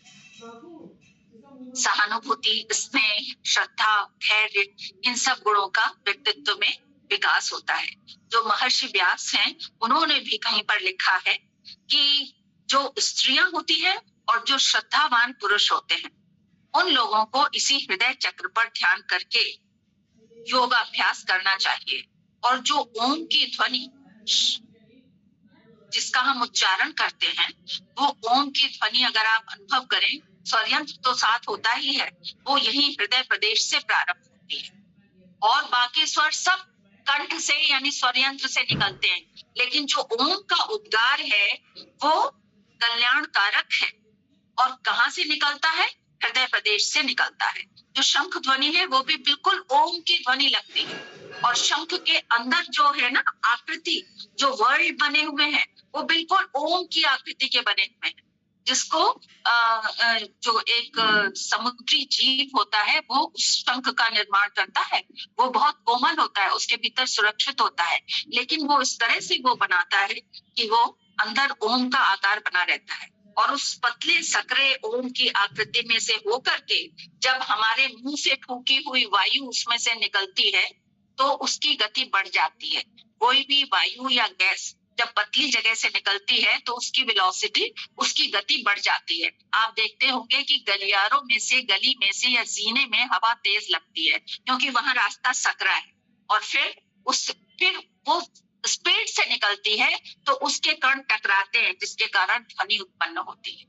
सहानुभूति, स्नेह, श्रद्धा, धैर्य, इन सब गुणों का व्यक्तित्व में विकास होता है। जो महर्षि व्यास हैं, उन्होंने भी कहीं पर लिखा है कि जो स्त्रियां होती हैं और जो श्रद्धावान पुरुष होते हैं, उन लोगों को इसी हृदय चक्र पर ध्यान करके योगाभ्यास करना चाहिए। और जो ओम की ध्वनि जिसका हम उच्चारण करते हैं, वो ओम की ध्वनि अगर आप अनुभव करें, स्वरयंत्र तो साथ होता ही है, वो यही हृदय प्रदेश से प्रारंभ होती है, और बाकी स्वर सब कंठ से यानी स्वरयंत्र से निकलते हैं। लेकिन जो ओम का उद्गार है वो कल्याणकारक है, और कहाँ से निकलता है? हृदय प्रदेश से निकलता है। जो शंख ध्वनि है वो भी बिल्कुल ओम की ध्वनि लगती है, और शंख के अंदर जो है ना आकृति, जो वर्ड बने हुए हैं वो बिल्कुल ओम की आकृति के बने हुए हैं, जिसको जो एक समुद्री जीव होता है वो उस शंख का निर्माण करता है। वो बहुत कोमल होता है, उसके भीतर सुरक्षित होता है, लेकिन वो इस तरह से वो बनाता है कि वो अंदर ओम का आकार बना रहता है, और उस पतले सकरे ओम की आकृति में से होकर के जब हमारे मुंह से फूकी हुई वायु उसमें से निकलती है तो उसकी गति बढ़ जाती है। कोई भी वायु या गैस जब पतली जगह से निकलती है तो उसकी वेलोसिटी, उसकी गति बढ़ जाती है। आप देखते होंगे कि गलियारों में से, गली में से या जीने में हवा तेज लगती है क्योंकि वहां रास्ता सकरा है, और फिर वो स्पीड से निकलती है तो उसके कण टकराते हैं, जिसके कारण ध्वनि उत्पन्न होती है,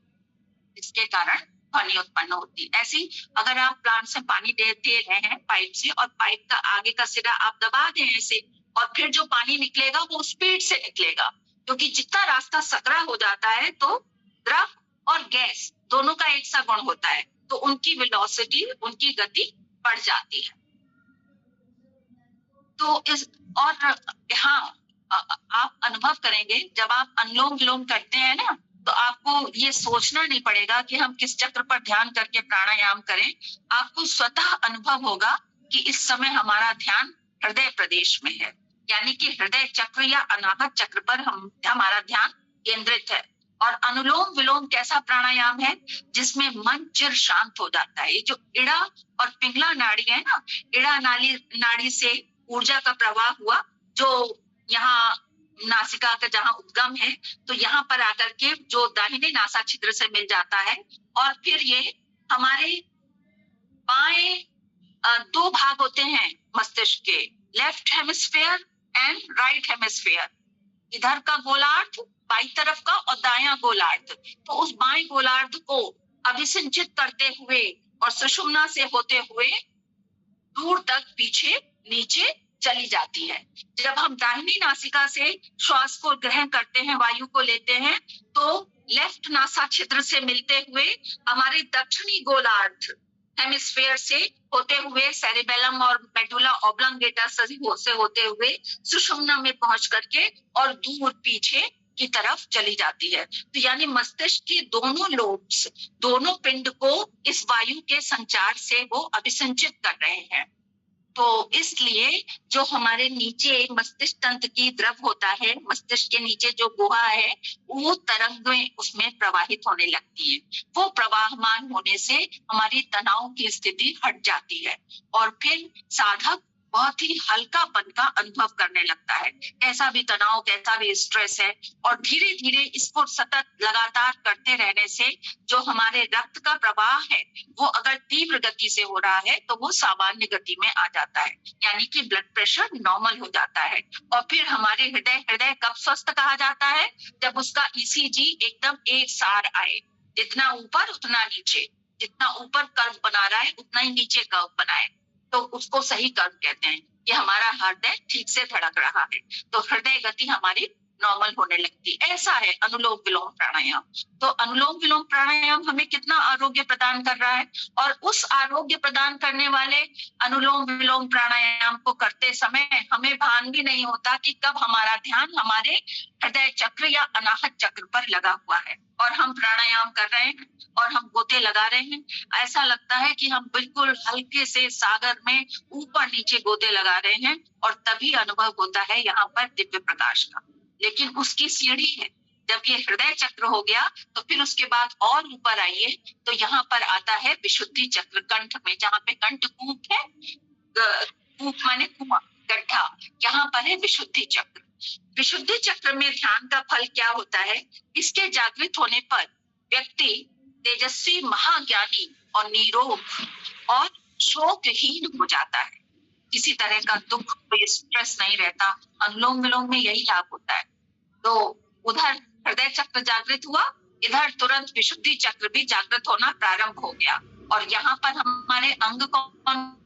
जिसके कारण ध्वनि उत्पन्न होती है। ऐसे अगर आप प्लांट से पानी दे रहे हैं पाइप से, और पाइप का आगे का सिरा आप दबा दें ऐसे, और फिर जो पानी निकलेगा वो स्पीड से निकलेगा, क्योंकि जितना रास्ता सकरा हो जाता है तो द्रव और गैस दोनों का एक सा गुण होता है, तो उनकी वेलोसिटी, उनकी गति बढ़ जाती है। तो इस और हाँ, आप अनुभव करेंगे जब आप अनुलोम विलोम करते हैं ना, तो आपको ये सोचना नहीं पड़ेगा कि हम किस चक्र पर ध्यान करके प्राणायाम करें। आपको स्वतः अनुभव होगा कि इस समय हमारा ध्यान हृदय प्रदेश में है, यानी कि हृदय चक्र या अनाहत चक्र पर हमारा ध्यान केंद्रित है। और अनुलोम विलोम कैसा प्राणायाम है जिसमें मन चिर शांत हो जाता है। ये जो इड़ा और पिंगला नाड़ी है ना, इड़ा नाड़ी से ऊर्जा का प्रवाह हुआ जो यहाँ नासिका का जहाँ उद्गम है, तो यहाँ पर आकर के जो दाहिने नासा छिद्र से मिल जाता है, और फिर ये हमारे बाएं दो भाग होते हैं मस्तिष्क के, left hemisphere and right hemisphere. इधर का गोलार्ध बाई तरफ का और दायां गोलार्ध, तो उस बाएं गोलार्ध को अभिसिंचित करते हुए और सुषुम्ना से होते हुए दूर तक पीछे नीचे चली जाती है। जब हम दाहिनी नासिका से श्वास को ग्रहण करते हैं, वायु को लेते हैं, तो लेफ्ट नासा छिद्र से मिलते हुए हमारे दक्षिणी गोलार्ध हेमिस्फेयर से होते हुए सेरिबेलम और मेडुला ऑब्लंगेटा से होते हुए सुषुम्ना में पहुंच करके और दूर पीछे की तरफ चली जाती है। तो यानी मस्तिष्क के दोनों लोब्स, दोनों पिंड को इस वायु के संचार से वो अभिसंचित कर रहे हैं। तो इसलिए जो हमारे नीचे मस्तिष्क तंत्र की द्रव होता है, मस्तिष्क के नीचे जो गुहा है, वो तरंगें उसमें प्रवाहित होने लगती है। वो प्रवाहमान होने से हमारी तनाव की स्थिति हट जाती है, और फिर साधक बहुत ही हल्कापन का अनुभव करने लगता है। कैसा भी तनाव, कैसा भी स्ट्रेस है, और धीरे धीरे इसको सतत लगातार करते रहने से जो हमारे रक्त का प्रवाह है वो अगर तीव्र गति से हो रहा है तो वो सामान्य गति में आ जाता है, यानी कि ब्लड प्रेशर नॉर्मल हो जाता है। और फिर हमारे हृदय कब स्वस्थ कहा जाता है? जब उसका ईसीजी एकदम एक सार आए, जितना ऊपर उतना नीचे, जितना ऊपर कर्व बना रहा है उतना ही नीचे कर्व बनाए, तो उसको सही कर्व कहते हैं कि हमारा हृदय ठीक से धड़क रहा है, तो हृदय गति हमारी नॉर्मल होने लगती। ऐसा है अनुलोम विलोम प्राणायाम। तो अनुलोम विलोम प्राणायाम हमें कितना आरोग्य प्रदान कर रहा है, और उस आरोग्य प्रदान करने वाले अनुलोम विलोम प्राणायाम को करते समय हमें भान भी नहीं होता कि कब हमारा ध्यान हमारे हृदय चक्र या अनाहत चक्र पर लगा हुआ है और हम प्राणायाम कर रहे हैं और हम गोते लगा रहे हैं। ऐसा लगता है कि हम बिल्कुल हल्के से सागर में ऊपर नीचे गोते लगा रहे हैं, और तभी अनुभव होता है यहाँ पर दिव्य प्रकाश का। लेकिन उसकी सीढ़ी है, जब ये हृदय चक्र हो गया तो फिर उसके बाद और ऊपर आइए तो यहाँ पर आता है विशुद्धि चक्र कंठ में, जहाँ पे कंठ कूप है, कूप माने कुआं, गड्ढा, यहाँ पर है विशुद्धि चक्र। विशुद्धि चक्र में ध्यान का फल क्या होता है? इसके जागृत होने पर व्यक्ति तेजस्वी, महाज्ञानी और निरोग और शोकहीन हो जाता है। किसी तरह का दुख, कोई स्ट्रेस नहीं रहता। अनुलोम विलोम में यही लाभ होता है। तो उधर हृदय चक्र जागृत हुआ, इधर तुरंत विशुद्धि चक्र भी जागृत होना प्रारंभ हो गया। और यहाँ पर हमारे अंग कौन?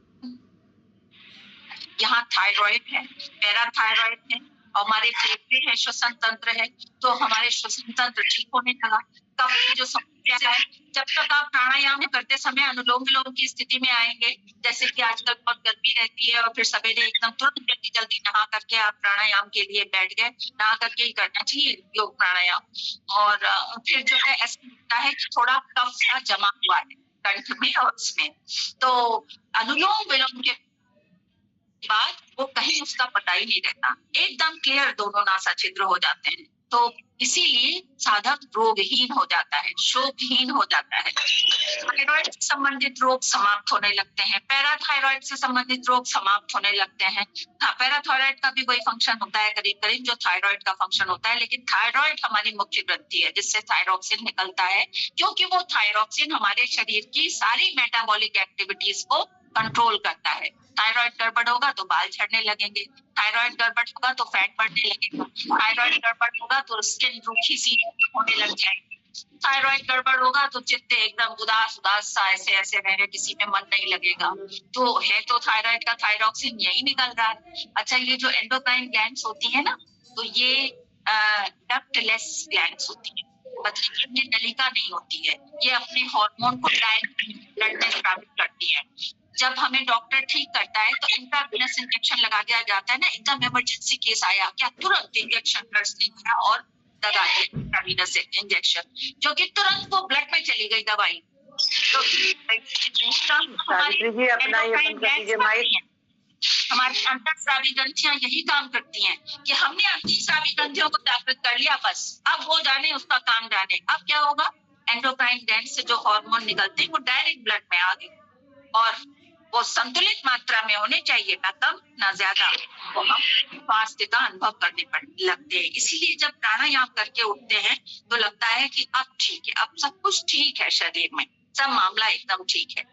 यहाँ थायराइड है, पैराथायराइड है, और हमारे फेफड़े है, श्वसन तंत्र है, तो हमारे श्वसन तंत्र ठीक होने लगा। कफ की जो क्या है, जब तक आप प्राणायाम करते समय अनुलोम विलोम की स्थिति में आएंगे, जैसे कि आजकल बहुत गर्मी रहती है और फिर सवेरे एकदम तुरंत जल्दी जल्दी नहा करके आप प्राणायाम के लिए बैठ गए, नहा करके ही करना चाहिए योग प्राणायाम। और फिर जो है ऐसा लगता है कि थोड़ा कफ सा जमा हुआ है कंठ में और उसमें, तो अनुलोम विलोम के बाद वो कहीं उसका पता ही नहीं रहता, एकदम क्लियर दोनों नासा छिद्र हो जाते हैं। तो इसीलिए साधक रोगहीन हो जाता है, शोकहीन हो जाता है। थायराइड से संबंधित रोग समाप्त होने लगते हैं, पैराथायराइड से संबंधित रोग समाप्त होने लगते हैं। हाँ, पैराथायराइड का भी वही फंक्शन होता है करीब करीब जो थायराइड का फंक्शन होता है, लेकिन थायराइड हमारी मुख्य ग्रंथि है जिससे थायरोक्सिन निकलता है, क्योंकि वो थायरोक्सिन हमारे शरीर की सारी मेटाबॉलिक एक्टिविटीज को कंट्रोल करता है। थायराइड गड़बड़ होगा तो बाल झड़ने लगेंगे, थायराइड गड़बड़ होगा तो फैट बढ़ने लगेगा, थायराइड गड़बड़ होगा तो स्किन रूखी सी होने लग जाएगी, थायराइड गड़बड़ होगा तो चित्त एकदम उदास उदास सा ऐसे ऐसे रहेगा, किसी में मन नहीं लगेगा। तो है तो थायराइड का थायरोक्सिन यही निकल रहा है। अच्छा, ये जो एंडोक्राइन ग्लैंड्स होती है ना, तो ये डक्टलेस ग्लैंड्स होती है, मतलब इनमें नलिका नहीं होती है, ये अपने हार्मोन को डायरेक्ट ब्लड में स्रावित करती है। जब हमें डॉक्टर ठीक करता है तो इंट्रावेनस इंजेक्शन लगा दिया जाता है ना, एकदम इमरजेंसी केस आया क्या, तुरंत इंजेक्शन नर्स ने करा और लगा दिया इंट्रावेनस इंजेक्शन, जो कि तुरंत वो ब्लड में चली गई दवाई। तो हमारी अंतःस्रावी ग्रंथियां यही काम करती हैं कि हमने अंतःस्रावी ग्रंथियों को जागृत कर लिया, बस अब वो जाने उसका काम जाने। अब क्या होगा, एंडोक्राइन ग्लैंड से जो हार्मोन निकलते हैं वो डायरेक्ट ब्लड में आ गए और वो संतुलित मात्रा में होने चाहिए, ना कम ना ज्यादा, वो हम स्वास्थ्य का अनुभव करने पर लगते हैं। इसीलिए जब प्राणायाम करके उठते हैं तो लगता है कि अब ठीक है, अब सब कुछ ठीक है, शरीर में सब मामला एकदम ठीक है।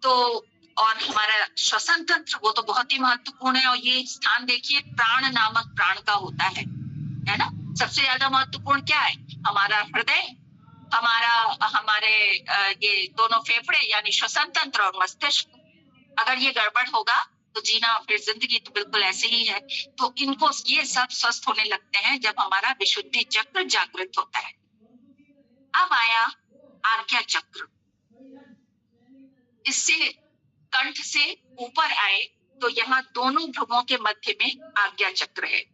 तो और हमारा श्वसन तंत्र वो तो बहुत ही महत्वपूर्ण है, और ये स्थान देखिए प्राण नामक प्राण का होता है ना। सबसे ज्यादा महत्वपूर्ण क्या है, हमारा हृदय, हमारे ये दोनों फेफड़े यानी श्वसन तंत्र और मस्तिष्क। अगर ये गड़बड़ होगा तो जीना फिर जिंदगी तो बिल्कुल ऐसे ही है। तो इनको ये सब स्वस्थ होने लगते हैं जब हमारा विशुद्धि चक्र जागृत होता है। अब आया आज्ञा चक्र, इससे कंठ से ऊपर आए तो यहाँ दोनों भ्रुवों के मध्य में आज्ञा चक्र है।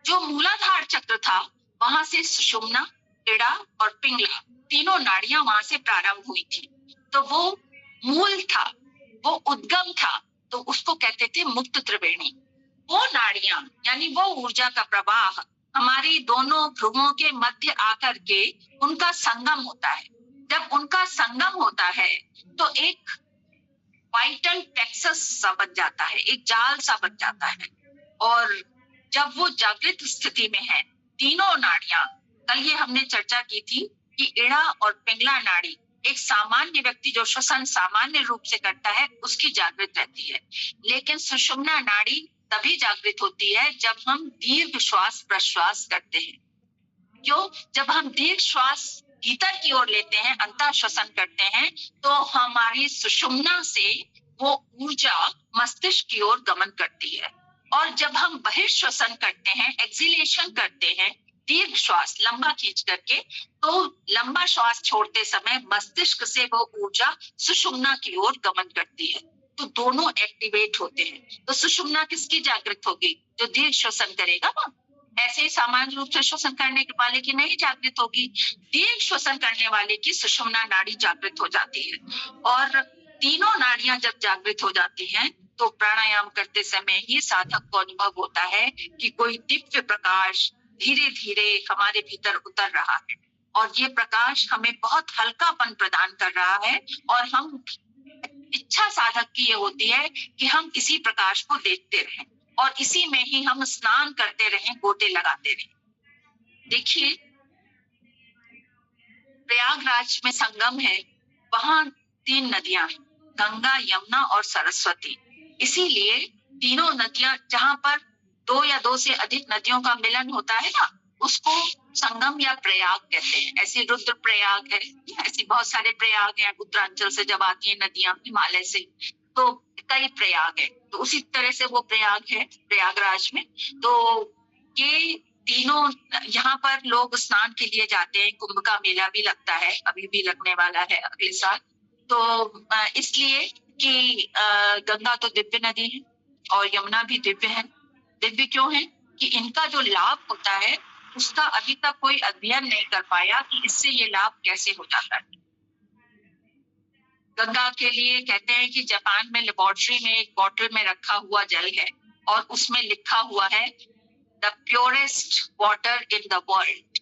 जो मूलाधार चक्र था वहां से सुषुम्ना, इड़ा और पिंगला तीनों नाड़ियां वहां से प्रारंभ हुई थी। तो वो मूल था, वो उद्गम था, तो उसको कहते थे मुक्त त्रिवेणी। वो नाड़ियां यानी वो ऊर्जा का प्रवाह हमारी दोनों भ्रुवों के मध्य आकर के उनका संगम होता है। जब उनका संगम होता है तो एक वाइटल प्लेक्सस सा बन जाता है, एक जाल सा बन जाता है। और जब वो जागृत स्थिति में है, तीनों नाड़ियां, कल ये हमने चर्चा की थी कि इड़ा और पिंगला नाड़ी एक सामान्य व्यक्ति जो श्वसन सामान्य रूप से करता है उसकी जागृत रहती है, लेकिन सुषुम्ना नाड़ी तभी जागृत होती है जब हम दीर्घ श्वास प्रश्वास करते हैं। क्यों? जब हम दीर्घ श्वास भीतर की ओर लेते हैं, अंतः श्वसन करते हैं, तो हमारी सुषुम्ना से वो ऊर्जा मस्तिष्क की ओर गमन करती है। और जब हम बहिर्श्वसन करते हैं, एक्सिलेशन करते हैं, दीर्घ श्वास लंबा खींच करके, तो लंबा श्वास छोड़ते समय मस्तिष्क से वो ऊर्जा सुषुम्ना की ओर गमन करती है, तो दोनों एक्टिवेट होते हैं। तो सुषुम्ना किसकी जागृत होगी? जो दीर्घ श्वसन करेगा ना। ऐसे ही सामान्य रूप से श्वसन करने वाले की नहीं जागृत होगी, दीर्घ श्वसन करने वाले की सुषुम्ना नाड़ी जागृत हो जाती है। और तीनों नाड़ियां जब जागृत हो जाती हैं तो प्राणायाम करते समय ही साधक को अनुभव होता है कि कोई दिव्य प्रकाश धीरे धीरे हमारे भीतर उतर रहा है, और ये प्रकाश हमें बहुत हल्कापन प्रदान कर रहा है। और हम इच्छा साधक की ये होती है कि हम इसी प्रकाश को देखते रहें और इसी में ही हम स्नान करते रहें, गोते लगाते रहें। देखिए, प्रयागराज में संगम है, वहां 3 नदियां हैं, गंगा, यमुना और सरस्वती। इसीलिए तीनों नदियां, जहां पर 2 या 2 से अधिक नदियों का मिलन होता है ना, उसको संगम या प्रयाग कहते हैं। ऐसे रुद्र प्रयाग है, ऐसे बहुत सारे प्रयाग हैं, उत्तरांचल से जब आती है नदियां हिमालय से, तो कई प्रयाग है। तो उसी तरह से वो प्रयाग है प्रयागराज में। तो ये तीनों यहाँ पर लोग स्नान के लिए जाते हैं, कुंभ का मेला भी लगता है, अभी भी लगने वाला है अगले साल। तो इसलिए कि गंगा तो दिव्य नदी है और यमुना भी दिव्य है। दिव्य क्यों है कि इनका जो लाभ होता है उसका अभी तक कोई अध्ययन नहीं कर पाया कि इससे ये लाभ कैसे हो जाता है। गंगा के लिए कहते हैं कि जापान में लेबोरेटरी में एक बॉटल में रखा हुआ जल है और उसमें लिखा हुआ है the purest water in the world,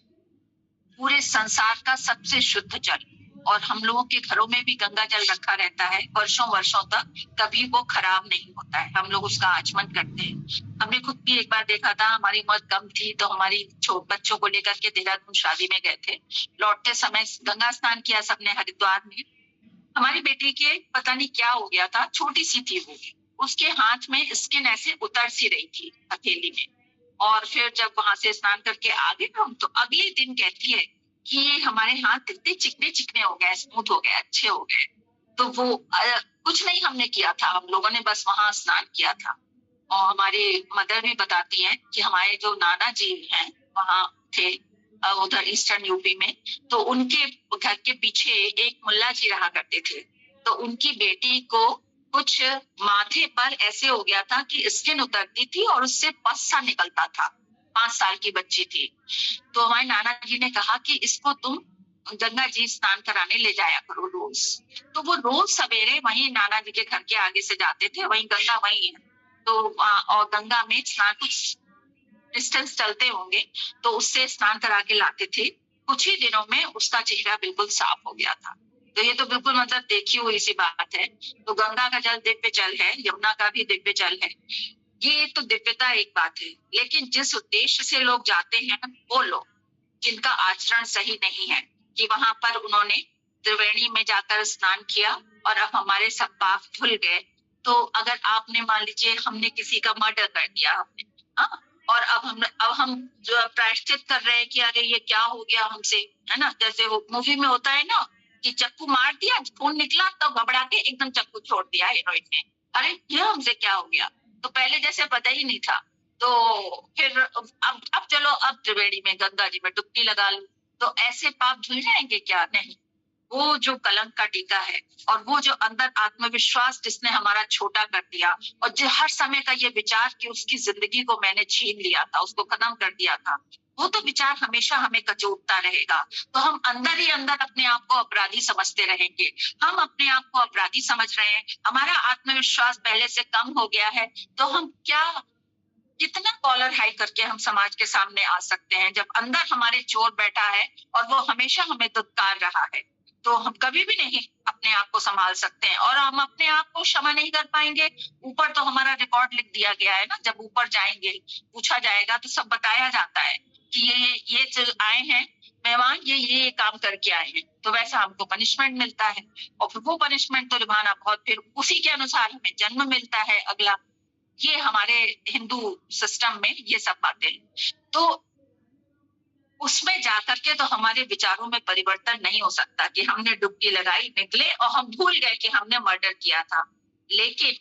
पूरे संसार का सबसे शुद्ध जल। और हम लोगों के घरों में भी गंगा जल रखा रहता है वर्षों वर्षों तक, कभी वो खराब नहीं होता है। हम लोग उसका आचमन करते हैं। हमने खुद भी एक बार देखा था, हमारी उम्र कम थी तो हमारी बच्चों को लेकर के देहरादून शादी में गए थे। लौटते समय गंगा स्नान किया सबने हरिद्वार में। हमारी बेटी के पता नहीं क्या हो गया था, छोटी सी थी वो, उसके हाथ में स्किन ऐसे उतर सी रही थी हथेली में। और फिर जब वहां से स्नान करके आ गए हम तो अगले दिन कहती है कि ये हमारे हाथ कितने चिकने चिकने हो गए, स्मूथ हो गए, अच्छे हो गए। तो वो कुछ नहीं हमने किया था, हम लोगों ने बस वहां स्नान किया था। और हमारी मदर भी बताती हैं कि हमारे जो नाना जी हैं वहां थे उधर ईस्टर्न यूपी में, तो उनके घर के पीछे एक मुल्ला जी रहा करते थे। तो उनकी बेटी को कुछ माथे पर ऐसे हो गया था कि स्किन उतरती थी और उससे पस सा निकलता था। 5 साल की बच्ची थी। तो हमारे नाना जी ने कहा कि इसको तुम गंगा जी स्नान कराने ले जाया करो रोज। तो वो रोज सवेरे वहीं नाना जी के घर के आगे से जाते थे, वहीं गंगा वहीं है। तो और गंगा में स्नान कुछ डिस्टेंस चलते होंगे तो उससे स्नान करा के लाते थे। कुछ ही दिनों में उसका चेहरा बिल्कुल साफ हो गया था। तो ये तो बिल्कुल मतलब देखी हुई सी बात है। तो गंगा का जल दिव्य जल है, यमुना का भी दिव्य जल है। ये तो दिव्यता एक बात है, लेकिन जिस उद्देश्य से लोग जाते हैं वो लोग जिनका आचरण सही नहीं है कि वहां पर उन्होंने त्रिवेणी में जाकर स्नान किया और अब हमारे सब पाप धुल गए। तो अगर आपने मान लीजिए हमने किसी का मर्डर कर दिया हमने, हाँ, और अब हम जो प्रायश्चित कर रहे हैं कि अरे ये क्या हो गया हमसे, है ना, जैसे वो मूवी में होता है ना कि चक्कू मार दिया, खून निकला तो घबरा के एकदम चक्कू छोड़ दिया हीरोइन ने। अरे ये हमसे क्या हो गया, तो पहले जैसे पता ही नहीं था। तो फिर अब चलो अब त्रिवेणी में गंगा जी में डुबकी लगा लो, तो ऐसे पाप धुल जाएंगे क्या? नहीं। वो जो कलंक का टीका है और वो जो अंदर आत्मविश्वास जिसने हमारा छोटा कर दिया और जो हर समय का ये विचार कि उसकी जिंदगी को मैंने छीन लिया था, उसको खत्म कर दिया था, वो तो विचार हमेशा हमें कचोटता रहेगा। तो हम अंदर ही अंदर अपने आप को अपराधी समझते रहेंगे। हम अपने आप को अपराधी समझ रहे हैं, हमारा आत्मविश्वास पहले से कम हो गया है। तो हम क्या कितना कॉलर हाई करके हम समाज के सामने आ सकते हैं जब अंदर हमारे चोर बैठा है और वो हमेशा हमें दुत्कार रहा है। तो हम कभी भी नहीं अपने आप को संभाल सकते हैं और हम अपने आप को क्षमा नहीं कर पाएंगे। ऊपर तो हमारा रिकॉर्ड लिख दिया गया है ना, जब ऊपर जाएंगे पूछा जाएगा तो सब बताया जाता है कि ये जो आए हैं मेहमान ये काम करके आए हैं, तो वैसा हमको पनिशमेंट मिलता है और फिर वो पनिशमेंट तो निभाना बहुत, फिर उसी के अनुसार हमें जन्म मिलता है अगला। ये हमारे हिंदू सिस्टम में ये सब बातें हैं। तो उसमें जाकर के तो हमारे विचारों में परिवर्तन नहीं हो सकता कि हमने डुबकी लगाई निकले और हम भूल गए कि हमने मर्डर किया था। लेकिन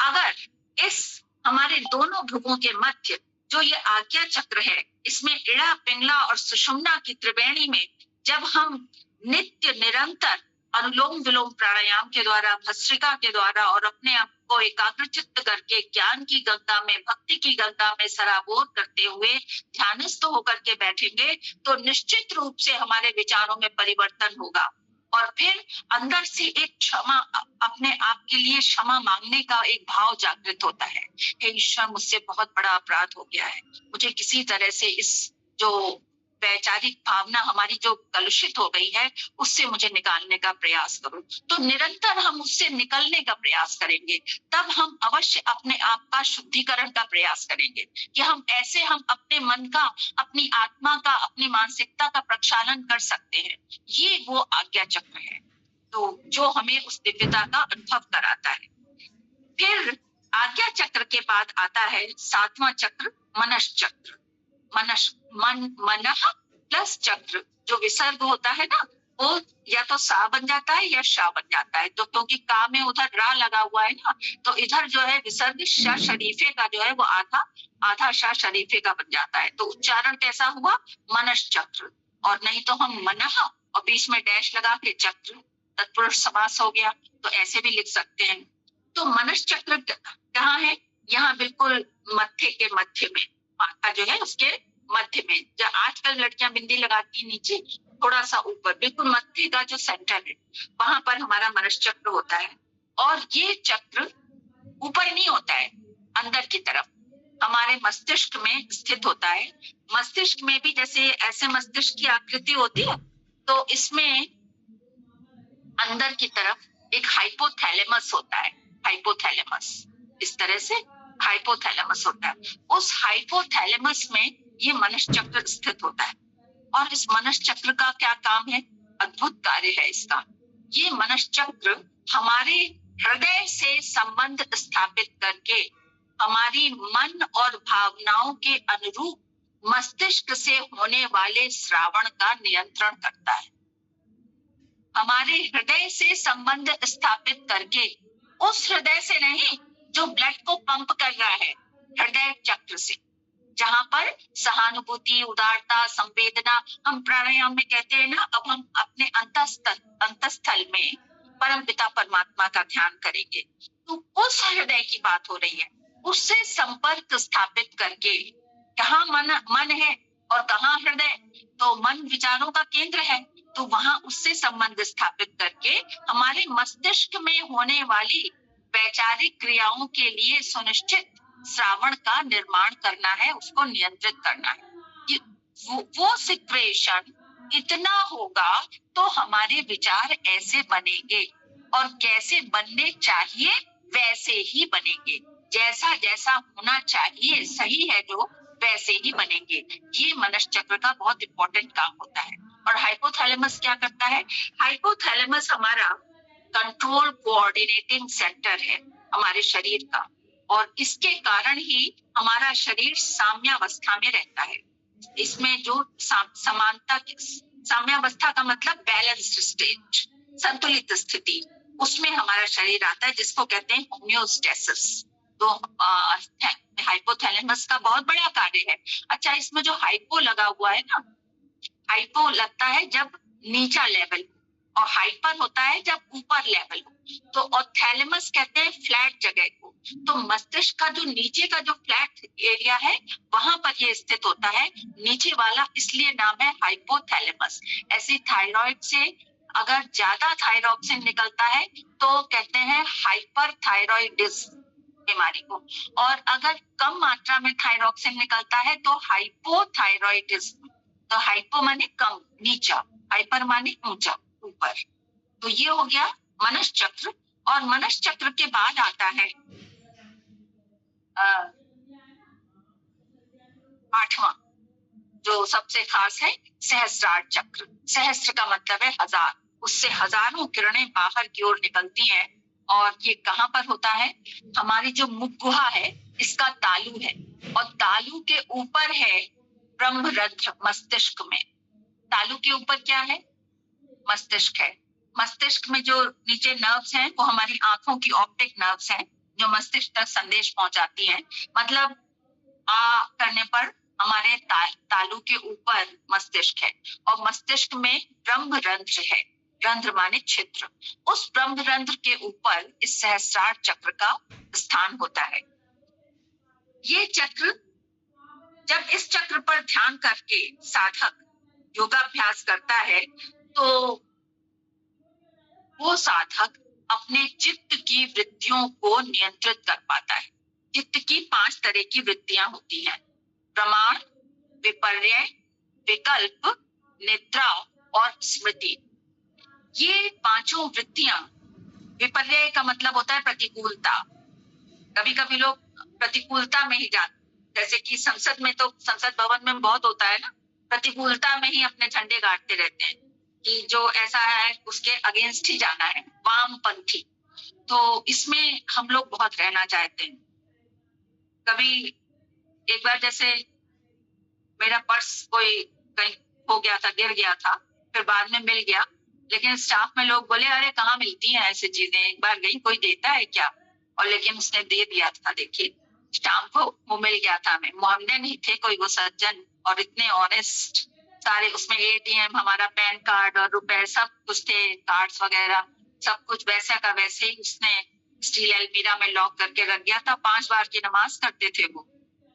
अगर इस हमारे दोनों भ्रुवों के मध्य जो ये आज्ञा चक्र है, इसमें इड़ा पिंगला और सुषुम्ना की त्रिवेणी में जब हम नित्य निरंतर अनुलोम विलोम प्राणायाम के द्वारा, भस्त्रिका के द्वारा और अपने आप को एकाग्रचित्त करके ज्ञान की गंगा में, भक्ति की गंगा में सराबोर करते हुए ध्यानस्थ होकर के बैठेंगे तो निश्चित रूप से हमारे विचारों में परिवर्तन होगा। और फिर अंदर से एक क्षमा, अपने आप के लिए क्षमा मांगने का एक भाव जागृत होता है। हे ईश्वर, मुझसे बहुत बड़ा अपराध हो गया है, मुझे किसी तरह से इस जो वैचारिक भावना हमारी जो कलुषित हो गई है उससे मुझे निकालने का प्रयास करो। तो निरंतर हम उससे निकलने का प्रयास करेंगे, तब हम अवश्य अपने आप का शुद्धिकरण का प्रयास करेंगे कि हम ऐसे हम अपने मन का, अपनी आत्मा का, अपनी मानसिकता का प्रक्षालन कर सकते हैं। ये वो आज्ञा चक्र है तो जो हमें उस दिव्यता का अनुभव कराता है। फिर आज्ञा चक्र के बाद आता है 7वां चक्र, मनस चक्र। मन प्लस चक्र जो विसर्ग होता है ना, वो या तो सा बन जाता है या शा बन जाता है। तो क्योंकि का में उधर रा लगा हुआ है ना, तो इधर जो है विसर्ग श शरीफे का जो है वो आधा आधा श शरीफे का बन जाता है। तो उच्चारण कैसा हुआ? मनश्चक्र। और नहीं तो हम मनः और बीच में डैश लगा के चक्र, तत्पुरुष समास हो गया, तो ऐसे भी लिख सकते हैं। तो मनश्चक्र कहाँ है? यहाँ बिल्कुल मत्थे के मध्य में, माथा जो है उसके मध्य में। जो आजकल लड़कियां बिंदी लगाती है नीचे, थोड़ा सा ऊपर, बिल्कुल मत्थे का जो सेंटर है वहां पर हमारा मनश्चक्र होता है। और ये चक्र ऊपर नहीं होता है, अंदर की तरफ हमारे मस्तिष्क में स्थित होता है। मस्तिष्क में भी जैसे ऐसे मस्तिष्क की आकृति होती है, तो इसमें अंदर की तरफ एक हाइपोथैलेमस होता है। हाइपोथैलेमस इस तरह से हाइपोथैलेमस होता है। उस हाइपोथैलेमस में ये मनश्चक्र स्थित होता है। और इस मनश्चक्र का क्या काम है? अद्भुत कार्य है इसका। ये मनश्चक्र हमारे हृदय से संबंध स्थापित करके हमारी मन और भावनाओं के अनुरूप मस्तिष्क से होने वाले श्रावण का नियंत्रण करता है। हमारे हृदय से संबंध स्थापित करके, उस हृदय से नहीं जो ब्लड को पंप कर रहा है, हृदय चक्र से, जहां पर सहानुभूति, उदारता, संवेदना, हम प्राणायाम में कहते हैं ना, अब हम अपने अंतस्थल में परम पिता परमात्मा का ध्यान करेंगे। तो उस हृदय की बात हो रही है, उससे संपर्क स्थापित करके कहाँ मन है और कहाँ हृदय, तो मन विचारों का केंद्र है, तो वहां उससे संबंध स्थापित करके हमारे मस्तिष्क में होने वाली वैचारिक क्रियाओं के लिए सुनिश्चित श्रावण का निर्माण करना है, उसको नियंत्रित करना है। वो सिक्वेशन इतना होगा तो हमारे विचार ऐसे बनेंगे, और कैसे बनने चाहिए वैसे ही बनेंगे। जैसा जैसा होना चाहिए, सही है जो, वैसे ही बनेंगे। ये मनश्चक्र का बहुत इंपॉर्टेंट काम होता है। और हाइपोथैलेमस क्या करता है? हाइपोथैलेमस हमारा कंट्रोल कोऑर्डिनेटिंग सेंटर है हमारे शरीर का, और इसके कारण ही हमारा शरीर साम्यावस्था में रहता है। इसमें जो समानता, साम्यावस्था का मतलब बैलेंस्ड स्टेट, संतुलित स्थिति, उसमें हमारा शरीर आता है, जिसको कहते हैं होम्योस्टेसिस। तो हाइपोथैलेमस का बहुत बड़ा कार्य है। अच्छा, इसमें जो हाइपो लगा हुआ है ना, हाइपो लगता है जब नीचा लेवल, और हाइपर होता है जब ऊपर लेवल हो। तो और थैलेमस कहते हैं फ्लैट जगह को। तो मस्तिष्क का जो नीचे का जो फ्लैट एरिया है, वहां पर ये स्थित होता है, नीचे वाला, इसलिए नाम है हाइपोथैलेमस। ऐसे थायराइड से अगर ज्यादा थायरॉक्सिन निकलता है तो कहते हैं हाइपर थायरॉइडिज्म बीमारी को, और अगर कम मात्रा में थायरॉक्सिन निकलता है तो हाइपोथायरॉइडिज्म। तो हाइपो माने कम, नीचा, हाइपर माने ऊंचा, ऊपर। तो ये हो गया मनश्चक्र। और मनश्चक्र के बाद आता है आठवां, जो सबसे खास है, सहस्रार चक्र। सहस्त्र का मतलब है हजार, उससे हजारों किरणें बाहर की ओर निकलती हैं। और ये कहाँ पर होता है? हमारी जो मुख गुहा है, इसका तालु है, और तालु के ऊपर है ब्रह्मरंध्र, मस्तिष्क में। तालु के ऊपर क्या है? मस्तिष्क है। मस्तिष्क में जो नीचे नर्व्स हैं, वो हमारी आंखों की ऑप्टिक नर्व्स हैं, जो मस्तिष्क तक संदेश पहुंचाती हैं। मतलब आ करने पर हमारे तालु के ऊपर मस्तिष्क है, और मस्तिष्क में ब्रह्मरंध्र है। रंध्र माने छिद्र। उस ब्रह्मरंध्र के ऊपर इस सहस्रार चक्र का स्थान होता है। ये चक्र, जब इस चक्र पर ध्यान करके साधक योगाभ्यास करता है, तो वो साधक अपने चित्त की वृत्तियों को नियंत्रित कर पाता है। चित्त की 5 तरह की वृत्तियां होती हैं: प्रमाण, विपर्य, विकल्प, निद्रा और स्मृति। ये पांचों वृत्तियां, विपर्य का मतलब होता है प्रतिकूलता। कभी कभी लोग प्रतिकूलता में ही जाते, जैसे कि संसद में, तो संसद भवन में बहुत होता है ना, प्रतिकूलता में ही अपने झंडे गाड़ते रहते हैं कि जो ऐसा है उसके अगेंस्ट ही जाना है, वामपंथी। तो इसमें हम लोग बहुत रहना चाहते हैं। कभी एक बार जैसे मेरा पर्स कोई कहीं हो गया था, गिर गया था, फिर बाद में मिल गया, लेकिन स्टाफ में लोग बोले अरे कहाँ मिलती हैं ऐसी चीजें, एक बार गई कोई देता है क्या? और लेकिन उसने दे दिया था। देखिए स्टाम्प को वो मिल गया था। हमें मोहम्मदन नहीं थे कोई वो सज्जन, और इतने ऑनेस्ट। सारे उसमें एटीएम, हमारा पैन कार्ड और रुपए सब कुछ थे, कार्ड्स वगैरह सब कुछ वैसा का वैसे ही उसने स्टील अलमीरा में लॉक करके रख दिया था। 5 बार की नमाज करते थे वो।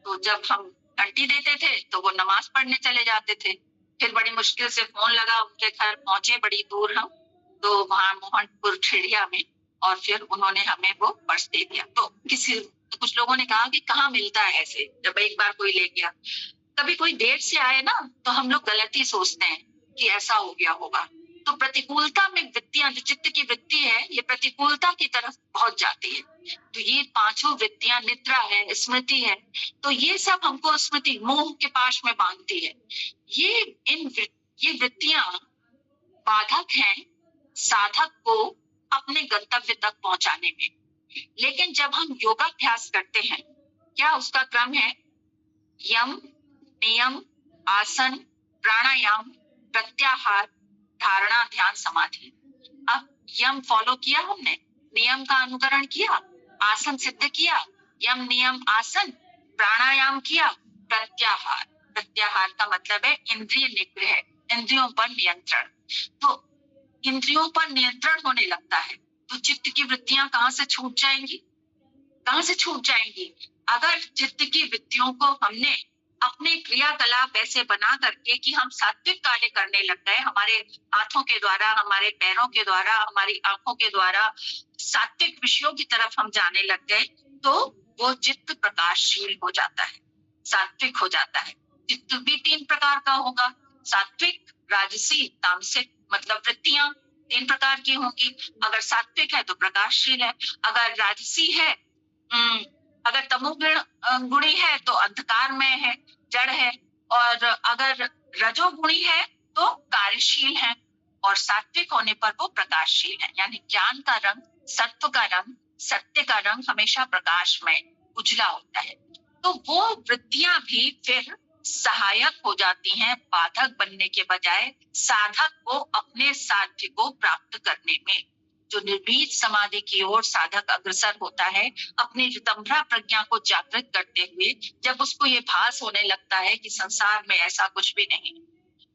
तो जब हम घंटी देते थे तो वो नमाज पढ़ने चले जाते थे। फिर बड़ी मुश्किल से फोन लगा, उनके घर पहुंचे बड़ी दूर हम, तो वहां मोहनपुर ठेड़िया में, और फिर उन्होंने हमें वो पर्स दे दिया। तो कुछ लोगों ने कहा कि कहाँ मिलता है ऐसे, जब एक बार कोई ले गया। कभी कोई देर से आए ना तो हम लोग गलत ही सोचते हैं कि ऐसा हो गया होगा। तो प्रतिकूलता में वृत्तियां, जो चित्त की वृत्ति है, ये प्रतिकूलता की तरफ पहुंच जाती है। तो ये पांचों वृत्तियां, निद्रा है, स्मृति है, तो ये सब हमको स्मृति मोह के पाश में बांधती है। ये वृत्तियां बाधक हैं साधक को अपने गंतव्य तक पहुंचाने में। लेकिन जब हम योगाभ्यास करते हैं, क्या उसका क्रम है? यम, नियम, आसन, प्राणायाम, प्रत्याहार, धारणा, ध्यान, समाधि। अब यम फॉलो किया हमने, नियम का अनुकरण किया, आसन सिद्ध किया, यम नियम आसन, प्राणायाम किया, प्रत्याहार। प्रत्याहार का मतलब है इंद्रिय निग्रह, इंद्रियों पर नियंत्रण। तो इंद्रियों पर नियंत्रण होने लगता है तो चित्त की वृत्तियां कहाँ से छूट जाएंगी? कहाँ से छूट जाएंगी? अगर चित्त की वृत्तियों को हमने अपने क्रियाकलाप ऐसे बना करके कि हम सात्विक कार्य करने लग गए, हमारे हाथों के द्वारा, हमारे पैरों के द्वारा, हमारी आंखों के द्वारा सात्विक विषयों की तरफ हम जाने लग गए, तो वो चित्त प्रकाशशील हो जाता है, सात्विक हो जाता है। चित्त भी 3 प्रकार का होगा, सात्विक, राजसी, तामसिक। मतलब वृत्तियां 3 प्रकार की होंगी। अगर सात्विक है तो प्रकाशशील है, अगर राजसी है, अगर तमोगुण गुणी है तो अंधकार में है, जड़ है, और अगर रजोगुणी है तो कार्यशील है, और सात्विक होने पर वो प्रकाशशील है। यानी ज्ञान का रंग, सत्व का रंग, सत्य का रंग हमेशा प्रकाश में उजला होता है। तो वो वृत्तियां भी फिर सहायक हो जाती हैं, बाधक बनने के बजाय साधक को अपने साध्य को प्राप्त करने में। जो निर्भीत समाधि की ओर साधक अग्रसर होता है, अपनी रितंभरा प्रज्ञा को जागृत करते हुए, जब उसको ये भास होने लगता है कि संसार में ऐसा कुछ भी नहीं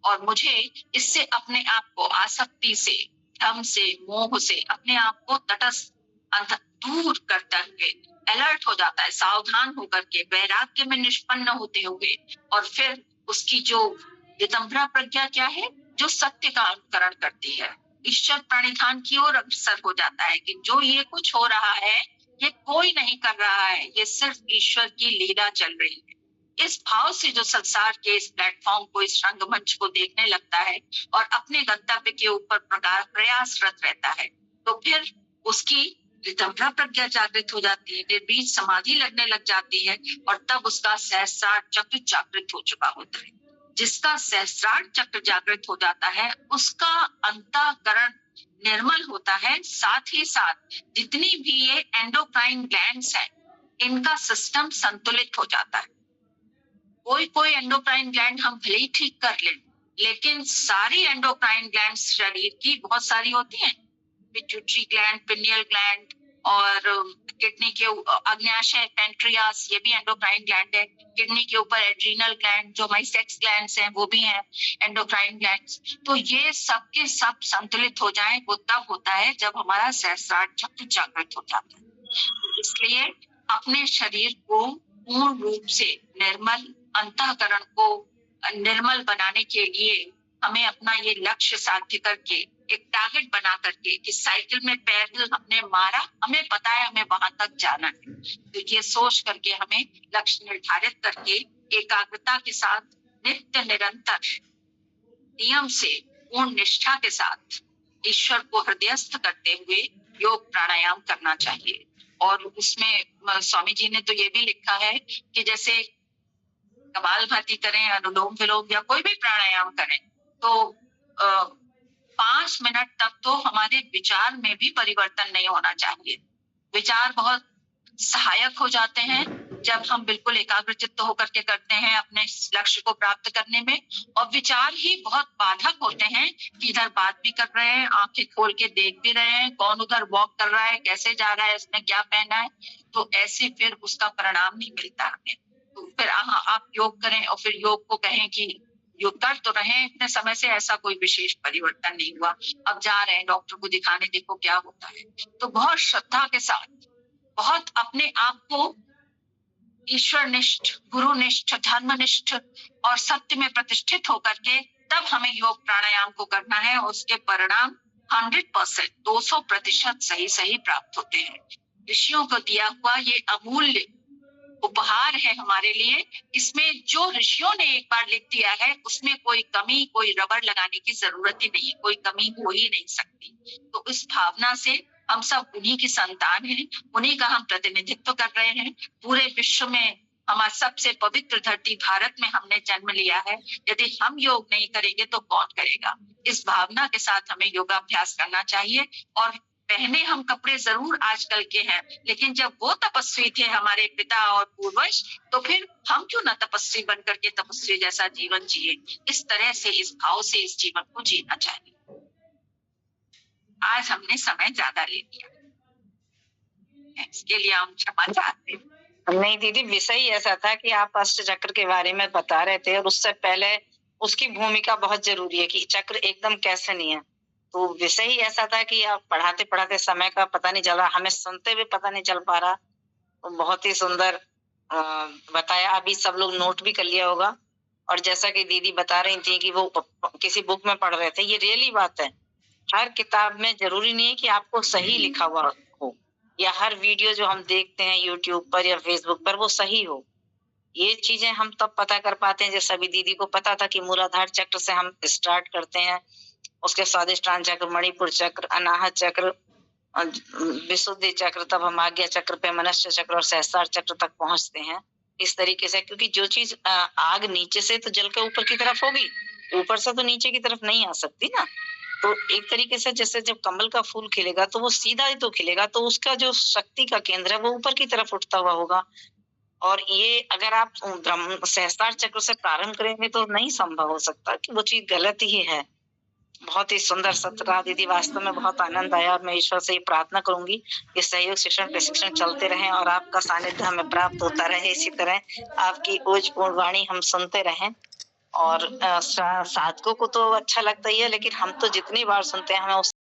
और मुझे इससे अपने आप को आसक्ति से, भ्रम से, मोह से अपने आप को तटस्थ दूर करते हुए अलर्ट हो जाता है, सावधान होकर के वैराग्य में निष्पन्न होते हुए, और फिर उसकी जो रितंभरा प्रज्ञा क्या है, जो सत्य का अनुकरण करती है, ईश्वर प्रणिधान की ओर अग्रसर हो जाता है कि जो ये कुछ हो रहा है ये कोई नहीं कर रहा है, ये सिर्फ ईश्वर की लीला चल रही है। इस भाव से जो संसार के इस प्लेटफॉर्म को, इस रंगमंच को देखने लगता है और अपने गंतव्य के ऊपर प्रयासरत रहता है, तो फिर उसकी रितंभरा प्रज्ञा जागृत हो जाती है, निर्बीज समाधि लगने लग जाती है, और तब उसका सहस्रार चक्र जागृत हो चुका होता है। जिसका सहस्रार चक्र जागृत हो जाता है उसका अंतःकरण निर्मल होता है, साथ ही साथ जितनी भी ये एंडोक्राइन ग्लैंड्स हैं इनका सिस्टम संतुलित हो जाता है। कोई एंडोक्राइन ग्लैंड हम भले ही ठीक कर लें, लेकिन सारी एंडोक्राइन ग्लैंड शरीर की बहुत सारी होती हैं, पिट्यूटरी ग्लैंड, पिनियल ग्लैंड, और किडनी के अग्न्याशय, पेंक्रियास, ये भी एंडोक्राइन ग्लैंड है। किडनी के ऊपर एड्रीनल ग्लैंड, जो हमारी सेक्स ग्लैंड्स हैं, वो भी हैं एंडोक्राइन ग्लैंड्स। तो ये सब के सब संतुलित हो जाएं, वो तब होता है जब हमारा सहस्रार चक्र जागृत हो जाता है। इसलिए अपने शरीर को पूर्ण रूप से निर्मल, अंतःकरण को निर्मल बनाने के लिए हमें अपना ये लक्ष्य साध्य करके, एक टारगेट बना करके कि साइकिल में पैडल हमने मारा, हमें पता है हमें वहां तक जाना है, तो ये सोच करके हमें लक्ष्य निर्धारित करके एकाग्रता के साथ, नित्य निरंतर नियम से, पूर्ण निष्ठा के साथ ईश्वर को हृदयस्थ करते हुए योग प्राणायाम करना चाहिए। और उसमें स्वामी जी ने तो ये भी लिखा है कि जैसे कपालभाति करें, अनुलोम विलोम या कोई भी प्राणायाम करें, तो 5 मिनट तक तो हमारे विचार में भी परिवर्तन नहीं होना चाहिए। विचार बहुत सहायक हो जाते हैं जब हम बिल्कुल एकाग्रचित्त होकर के करते हैं अपने लक्ष्य को प्राप्त करने में, और विचार ही बहुत बाधक होते हैं कि इधर बात भी कर रहे हैं, आंखें खोल के देख भी रहे हैं, कौन उधर वॉक कर रहा है, कैसे जा रहा है, इसने क्या पहना है, तो ऐसे फिर उसका परिणाम नहीं मिलता हमें। तो फिर हाँ, आप योग करें और फिर योग को कहें कि योग कर तो रहे हैं इतने समय से, ऐसा कोई विशेष परिवर्तन नहीं हुआ, अब जा रहे हैं डॉक्टर को दिखाने, देखो क्या होता है। तो बहुत श्रद्धा के साथ, बहुत अपने आप को ईश्वरनिष्ठ, गुरुनिष्ठ, धर्मनिष्ठ और सत्य में प्रतिष्ठित होकर के तब हमें योग प्राणायाम को करना है, और उसके परिणाम 100%, 200% सही प्राप्त होते हैं। ऋषियों को दिया हुआ ये अमूल्य उपहार है हमारे लिए। इसमें जो ऋषियों ने एक बार लिख दिया है, उसमें कोई कमी, कोई रबड़ लगाने की जरूरत ही नहीं, कोई कमी हो ही नहीं सकती। तो इस भावना से हम सब उन्हीं की संतान हैं, उन्हीं का हम प्रतिनिधित्व कर रहे हैं। पूरे विश्व में हमारा सबसे पवित्र धरती भारत में हमने जन्म लिया है, यदि हम योग नहीं करेंगे तो कौन करेगा। इस भावना के साथ हमें योगाभ्यास करना चाहिए। और पहने हम कपड़े जरूर आजकल के हैं, लेकिन जब वो तपस्वी थे हमारे पिता और पूर्वज, तो फिर हम क्यों ना तपस्वी बनकर के तपस्वी जैसा जीवन जिए। इस तरह से, इस भाव से इस जीवन को जीना चाहिए। आज हमने समय ज्यादा ले लिया, इसके लिए हम क्षमा चाहते हैं। नहीं दीदी, विषय ही ऐसा था कि आप अष्ट चक्र के बारे में बता रहे थे, और उससे पहले उसकी भूमिका बहुत जरूरी है कि चक्र एकदम कैसे नहीं है। तो विषय ही ऐसा था कि आप पढ़ाते पढ़ाते समय का पता नहीं चल रहा, हमें सुनते हुए पता नहीं चल पा रहा। तो बहुत ही सुंदर बताया, अभी सब लोग नोट भी कर लिया होगा। और जैसा कि दीदी बता रही थी कि वो किसी बुक में पढ़ रहे थे, ये रियली बात है। हर किताब में जरूरी नहीं है कि आपको सही लिखा हुआ हो, या हर वीडियो जो हम देखते हैं यूट्यूब पर या फेसबुक पर वो सही हो। ये चीजें हम तब पता कर पाते हैं, जैसे अभी दीदी को पता था कि मूलाधार चक्र से हम स्टार्ट करते हैं, उसके स्वादिष्टान चक्र, मणिपुर चक्र, अनाहत चक्र, विशुद्धि चक्र, तब हम आज्ञा चक्र पे, मनुष्य चक्र और सहस्रार चक्र तक पहुंचते हैं। इस तरीके से, क्योंकि जो चीज आग नीचे से तो जल के ऊपर की तरफ होगी, ऊपर से तो नीचे की तरफ नहीं आ सकती ना। तो एक तरीके से जैसे जब कमल का फूल खिलेगा तो वो सीधा ही तो खिलेगा, तो उसका जो शक्ति का केंद्र है वो ऊपर की तरफ उठता हुआ होगा। और ये अगर आप ब्रह्म सहस्त्रार चक्र से प्रारंभ करेंगे तो नहीं संभव हो सकता, कि वो चीज गलत ही है। बहुत ही सुंदर सत्र रहा दीदी, वास्तव में बहुत आनंद आया। और मैं ईश्वर से ये प्रार्थना करूंगी कि सहयोग शिक्षण प्रशिक्षण चलते रहे और आपका सानिध्य हमें प्राप्त होता रहे। इसी तरह आपकी ओजपूर्ण वाणी हम सुनते रहें। और साधकों को तो अच्छा लगता ही है, लेकिन हम तो जितनी बार सुनते हैं हमें